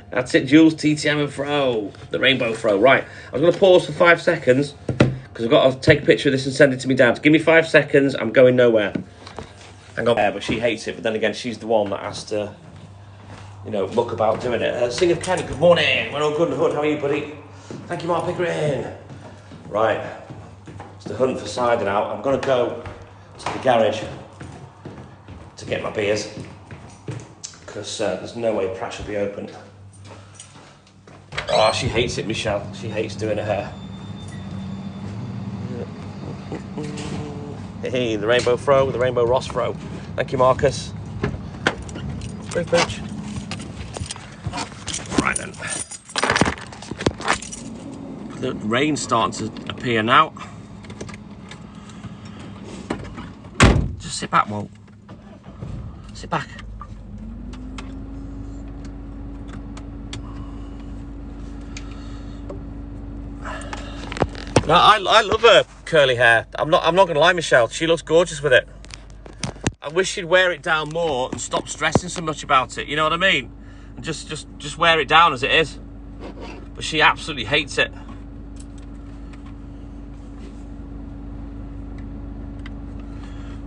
That's it, Jules, TTM and throw. The rainbow throw. Right, I was going to pause for 5 seconds because I've got to take a picture of this and send it to me dad. Give me 5 seconds. I'm going nowhere. Hang on there, but she hates it. But then again, she's the one that has to, you know, muck about doing it. Sing of Ken, good morning. We're all good in the hood. How are you, buddy? Thank you, Mark Pickering. Right, it's the hunt for cider now. I'm going to go to the garage to get my beers because there's no way Pratt should be open. Oh, she hates it, Michelle. She hates doing her hair. Hey, the rainbow throw, the rainbow Ross throw. Thank you, Marcus. Pooch, pooch. Right then. The rain's starting to appear now. Just sit back, Walt. Sit back. No, I love her curly hair. I'm not gonna lie, Michelle. She looks gorgeous with it. I wish she'd wear it down more and stop stressing so much about it. You know what I mean? And just wear it down as it is. But she absolutely hates it.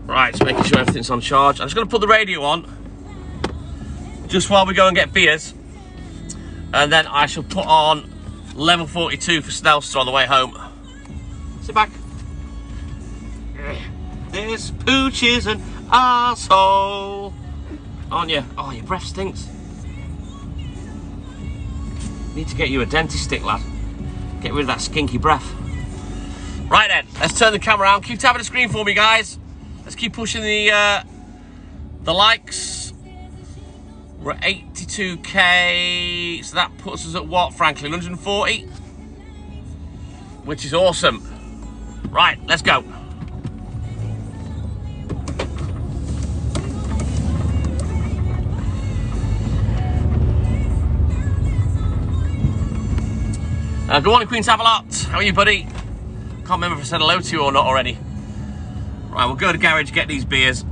Right, so making sure everything's on charge. I'm just gonna put the radio on just while we go and get beers, and then I shall put on level 42 for Snelster on the way home. Sit back. This pooch is an arsehole. Aren't you? Oh, your breath stinks. Need to get you a dentist stick, lad. Get rid of that skinky breath. Right then, let's turn the camera around. Keep tapping the screen for me, guys. Let's keep pushing the likes. We're at 82k, so that puts us at what, Franklin? 140? Which is awesome. Right, let's go. Good morning, Queen Tapalot. How are you, buddy? Can't remember if I said hello to you or not already. Right, we'll go to the garage, get these beers.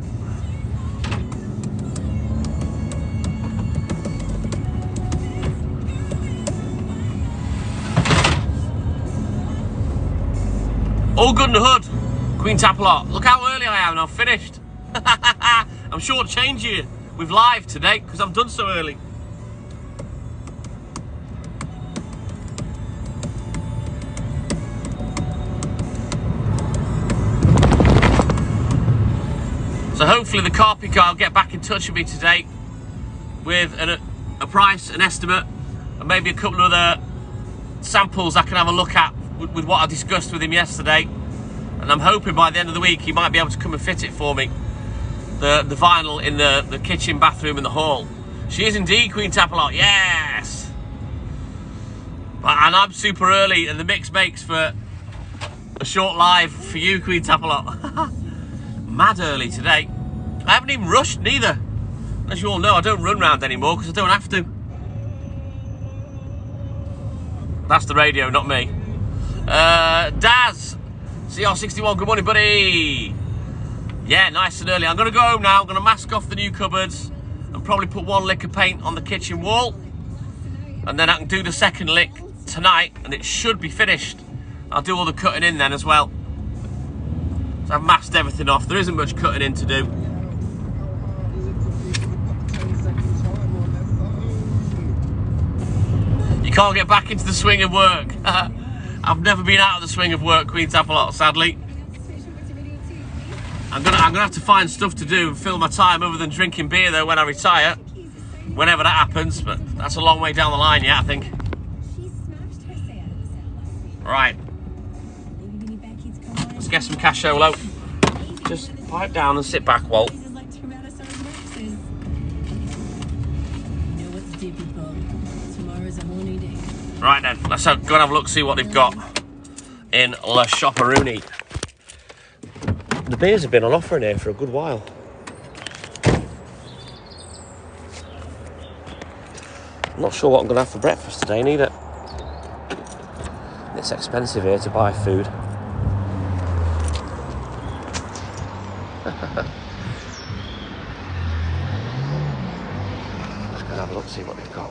All good in the hood, Queen Tapalot. Look how early I am and I'm finished. I'm shortchanging you with live today because I've done so early. So hopefully the carpy guy will get back in touch with me today with a price, an estimate, and maybe a couple of other samples I can have a look at with what I discussed with him yesterday. And I'm hoping by the end of the week he might be able to come and fit it for me. The vinyl in the kitchen, bathroom and the hall. She is indeed Queen Tapalot, yes! And I'm super early and the mix makes for a short live for you, Queen Tapalot. Mad early today. I haven't even rushed neither. As you all know, I don't run round anymore because I don't have to. That's the radio, not me. Daz, CR61, good morning, buddy. Yeah, nice and early. I'm going to go home now. I'm going to mask off the new cupboards and probably put one lick of paint on the kitchen wall. And then I can do the second lick tonight and it should be finished. I'll do all the cutting in then as well. So I've masked everything off. There isn't much cutting in to do. You can't get back into the swing of work. I've never been out of the swing of work, Queen Tapalot, sadly. I'm gonna have to find stuff to do and fill my time other than drinking beer though when I retire. Whenever that happens, but that's a long way down the line yet, I think. Right. Let's get some casciolo. Just pipe down and sit back, Walt. Right then, let's go and have a look, see what they've got in La Shopperoonie. The beers have been on offer in here for a good while. I'm not sure what I'm going to have for breakfast today, neither. It's expensive here to buy food. Let's go and have a look, see what they've got.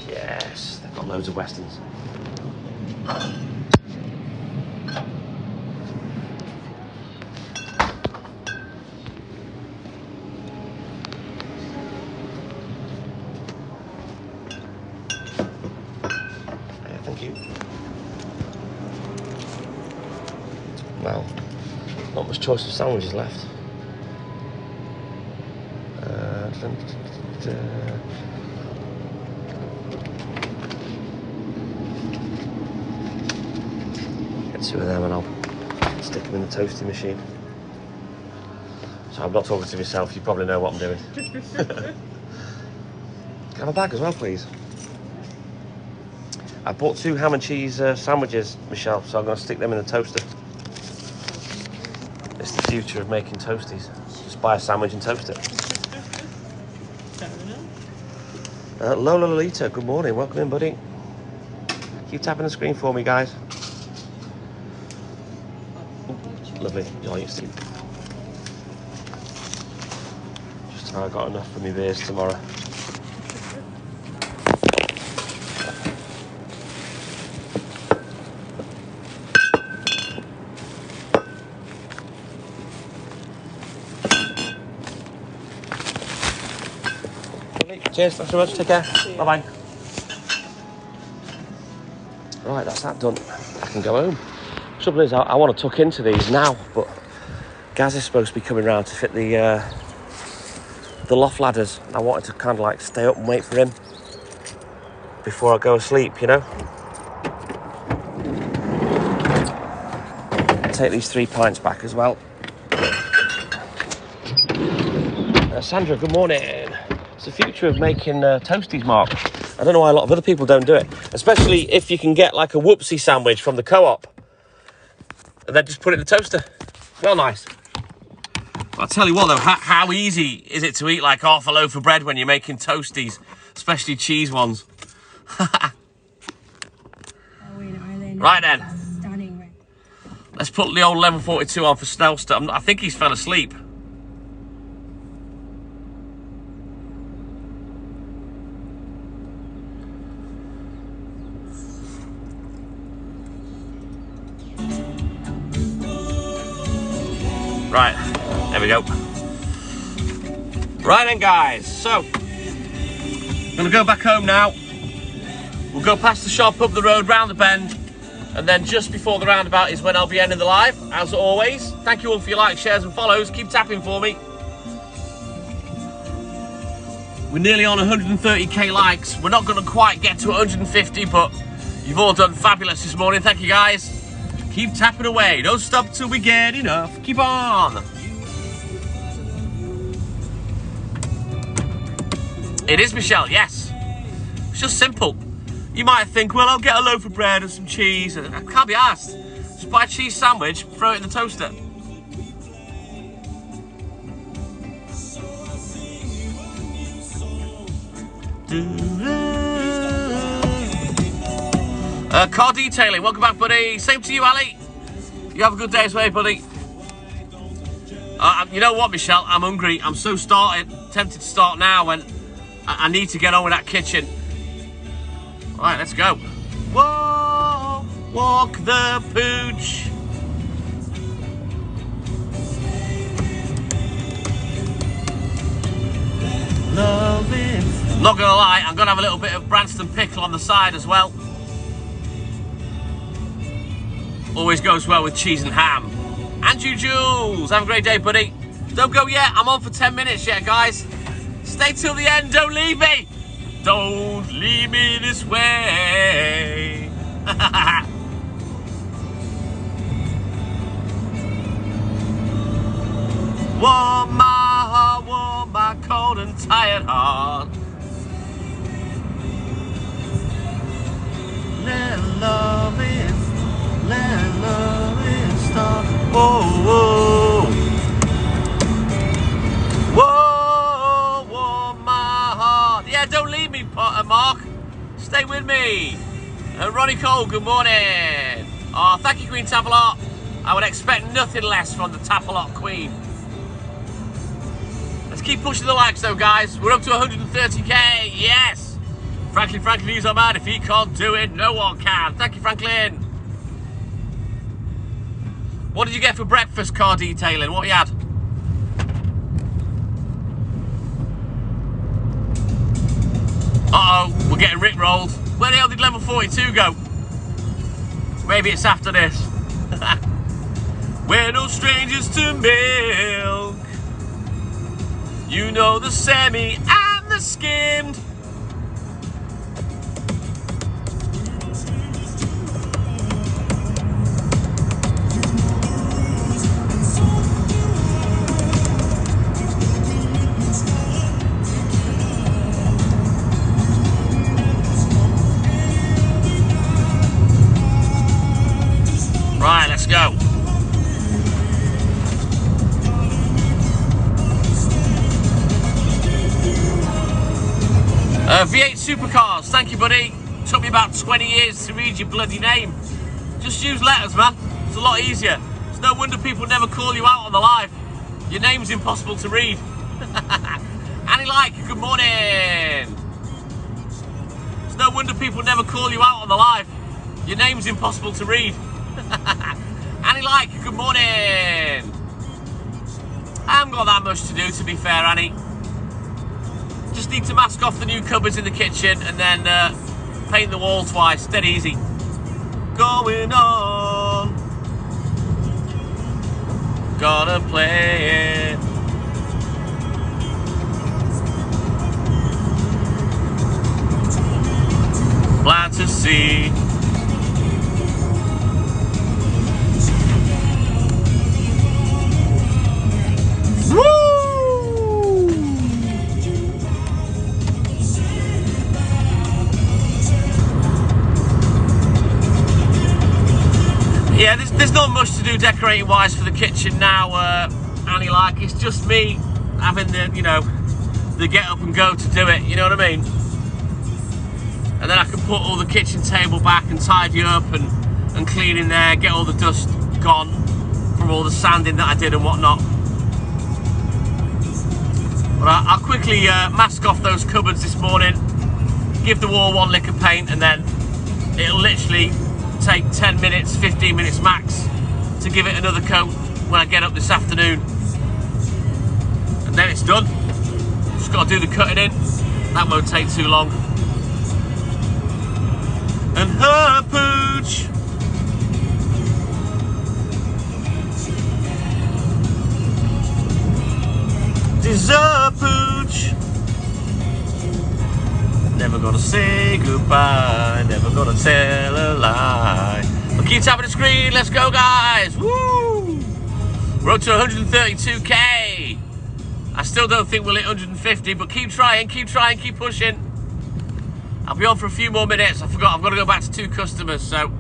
Yes, they've got loads of Westerns. Thank you. Well, not much choice of sandwiches left. Get two of them and I'll stick them in the toasting machine. So I'm not talking to myself, you probably know what I'm doing. Can I have a bag as well, please? I bought 2 ham and cheese sandwiches, Michelle, so I'm going to stick them in the toaster. It's the future of making toasties. Just buy a sandwich and toast it. Lola Lolita, good morning. Welcome in, buddy. Keep tapping the screen for me, guys. Lovely. Oh, you see. Just how I got enough for me beers tomorrow. Cheers, thanks very much, take care, bye-bye. Right, that's that done. I can go home. Trouble is, I want to tuck into these now, but Gaz is supposed to be coming round to fit the loft ladders. I wanted to kind of like stay up and wait for him before I go to sleep, you know. Take these 3 pints back as well. Sandra, good morning. It's the future of making toasties, Mark. I don't know why a lot of other people don't do it, especially if you can get like a whoopsie sandwich from the co-op and then just put it in the toaster. Well, nice. I'll tell you what though, how easy is it to eat like half a loaf of bread when you're making toasties, especially cheese ones? Right then, let's put the old 1142 on for Snellster. I think he's fell asleep. Right, there we go. Right then, guys, so I'm gonna go back home now. We'll go past the shop, up the road, round the bend, and then just before the roundabout is when I'll be ending the live, as always. Thank you all for your likes, shares and follows. Keep tapping for me. We're nearly on 130k likes. We're not gonna quite get to 150, but you've all done fabulous this morning. Thank you, guys. Keep tapping away. Don't stop till we get enough. Keep on. It is Michelle, yes. It's just simple. You might think, well, I'll get a loaf of bread and some cheese. I can't be asked. Just buy a cheese sandwich, throw it in the toaster. Car detailing, welcome back, buddy. Same to you, Ali. You have a good day as well, buddy. You know what, Michelle? I'm hungry. I'm so tempted to start now, and I need to get on with that kitchen. All right, let's go. Whoa, walk the pooch. Loving. Not gonna lie, I'm gonna have a little bit of Branston pickle on the side as well. Always goes well with cheese and ham. Andrew Jules, have a great day, buddy. Don't go yet, I'm on for 10 minutes yet, guys. Stay till the end, don't leave me. Don't leave me this way. Warm my heart, warm my cold and tired heart. Let love start. Whoa, whoa. Whoa, warm my heart. Yeah, don't leave me, Mark. Stay with me. And Ronnie Cole, good morning. Oh, thank you, Queen Tapalot. I would expect nothing less from the Tapalot Queen. Let's keep pushing the likes though, guys. We're up to 130k. Yes. Franklin, he's our man. If he can't do it, no one can. Thank you, Franklin. What did you get for breakfast, car detailing? What you had? Uh-oh, we're getting rickrolled. Where the hell did level 42 go? Maybe it's after this. We're no strangers to milk. You know the semi and the skimmed. Right, let's go. V8 Supercars, thank you, buddy. Took me about 20 years to read your bloody name. Just use letters, man. It's a lot easier. It's no wonder people never call you out on the live. Your name's impossible to read. Annie Like, good morning. It's no wonder people never call you out on the live. Your name's impossible to read. Annie Like, good morning. I haven't got that much to do, to be fair, Annie. Just need to mask off the new cupboards in the kitchen and then paint the wall twice. Dead easy. Going on. Gotta play it. Glad to see. Yeah, there's not much to do decorating wise for the kitchen now, Annie. Like, it's just me having the, you know, the get up and go to do it, you know what I mean? And then I can put all the kitchen table back and tidy up and clean in there, get all the dust gone from all the sanding that I did and whatnot. But I'll quickly mask off those cupboards this morning, give the wall one lick of paint, and then it'll literally take 10 minutes, 15 minutes max to give it another coat when I get up this afternoon. And then it's done. Just got to do the cutting in. That won't take too long. And her pooch. Dessert pooch. Never gonna say goodbye, never gonna tell a lie. But keep tapping the screen, let's go, guys. Woo! We're up to 132k. I still don't think we'll hit 150, but keep trying, keep pushing. I'll be on for a few more minutes. I forgot I've got to go back to 2 customers, so...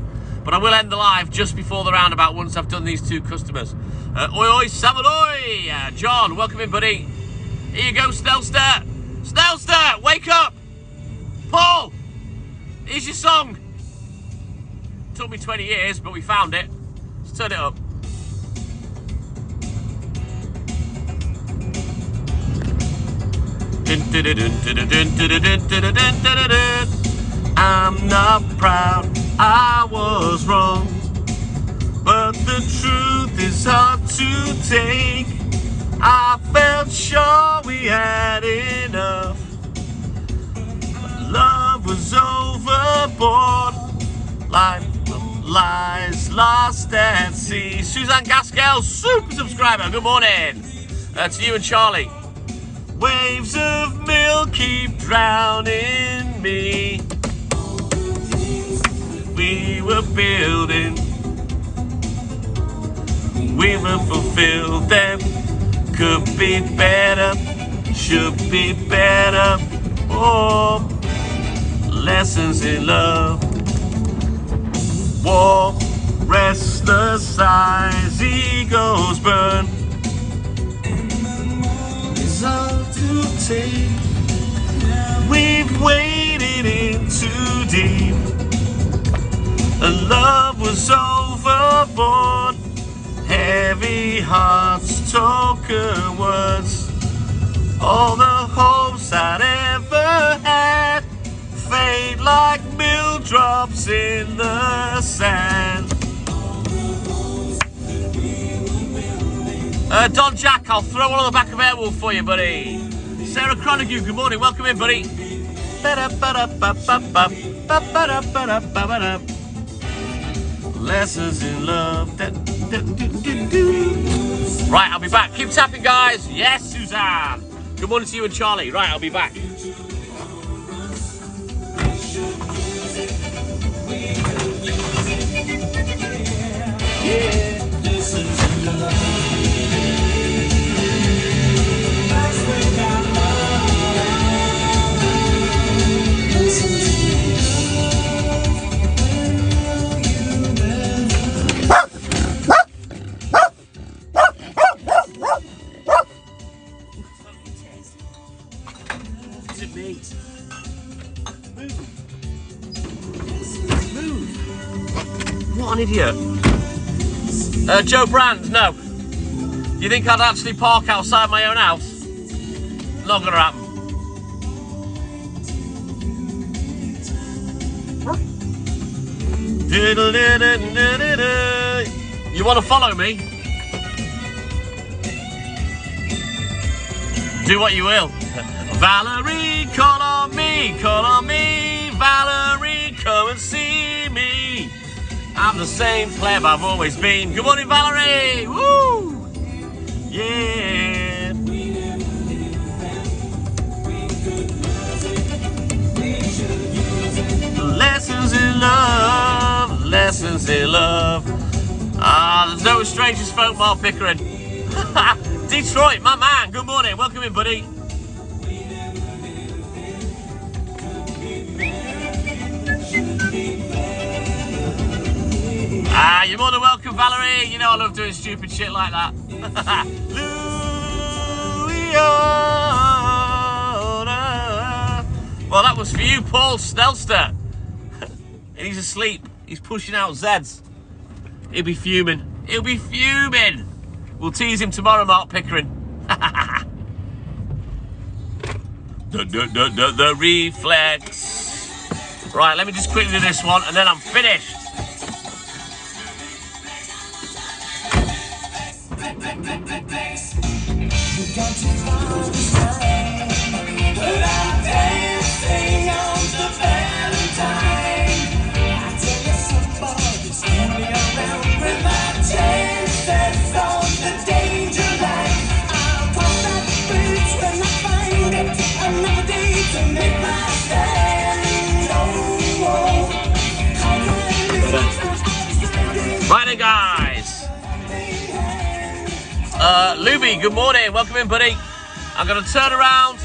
But I will end the live just before the roundabout once I've done these 2 customers. Oi, oi, Samaloi! John, welcome in, buddy. Here you go, Snellster. Snellster, wake up! Paul, here's your song. Took me 20 years, but we found it. Let's turn it up. I'm not proud, I was wrong, but the truth is hard to take. I felt sure we had enough, but love was overboard, like lies lost at sea. Suzanne Gaskell, super subscriber, good morning. To you and Charlie. Waves of milk keep drowning me. We were building, we were fulfilled, them could be better, should be better. Oh, lessons in love. War, restless eyes, egos burn. It's hard to take. We've waded in too deep, and love was overboard. Heavy hearts, token words, all the hopes I'd ever had fade like mill drops in the sand. Don Jack, I'll throw one on the back of Airwolf for you, buddy. Sarah Cronigue, good morning, welcome in, buddy. Lessons in love. Right, I'll be back. Keep tapping, guys. Yes, Suzanne. Good morning to you and Charlie. Right, I'll be back. Yeah. What an idiot. Joe Brand, no. You think I'd actually park outside my own house? Not gonna happen. You want to follow me? Do what you will. Valerie, call on me, Valerie, come and see me. I'm the same pleb I've always been. Good morning, Valerie. Woo! Yeah. Lessons in love, lessons in love. There's no strangers folk, Mark Pickering. Detroit, my man. Good morning. Welcome in, buddy. You're more than welcome, Valerie. You know I love doing stupid shit like that. Well, that was for you, Paul Snellster. And he's asleep. He's pushing out Zeds. He'll be fuming. He'll be fuming. We'll tease him tomorrow, Mark Pickering. The reflex. Right, let me just quickly do this one, and then I'm finished. Right then, guys. Luby, good morning. Welcome in, buddy. I'm going to turn around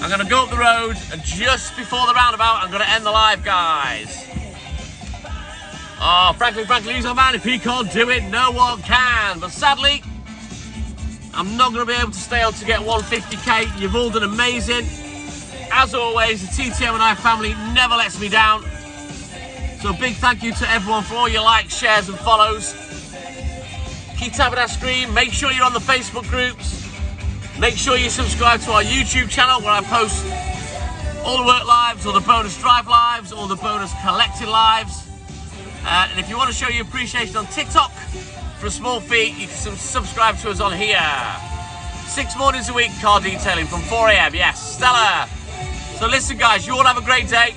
I'm going to go up the road, and just before the roundabout, I'm going to end the live, guys. Oh, frankly, he's a man. If he can't do it, no one can. But sadly, I'm not going to be able to stay on to get 150k. You've all done amazing. As always, the TTM and I family never lets me down. So big thank you to everyone for all your likes, shares and follows. Keep tapping that screen. Make sure you're on the Facebook groups. Make sure you subscribe to our YouTube channel where I post all the work lives, all the bonus drive lives, all the bonus collected lives. And if you want to show your appreciation on TikTok for a small fee, you can subscribe to us on here. 6 mornings a week, car detailing from 4 a.m. Yes, stellar. So listen, guys, you all have a great day.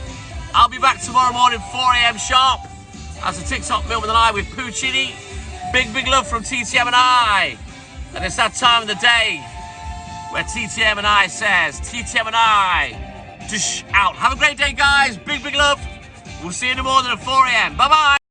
I'll be back tomorrow morning, 4 a.m. sharp, as a TikTok Milkman and I with Puccini. Big love from TTM and I. And it's that time of the day where TTM and I says, TTM and I, out. Have a great day, guys. Big love. We'll see you in the morning at 4 a.m. Bye-bye.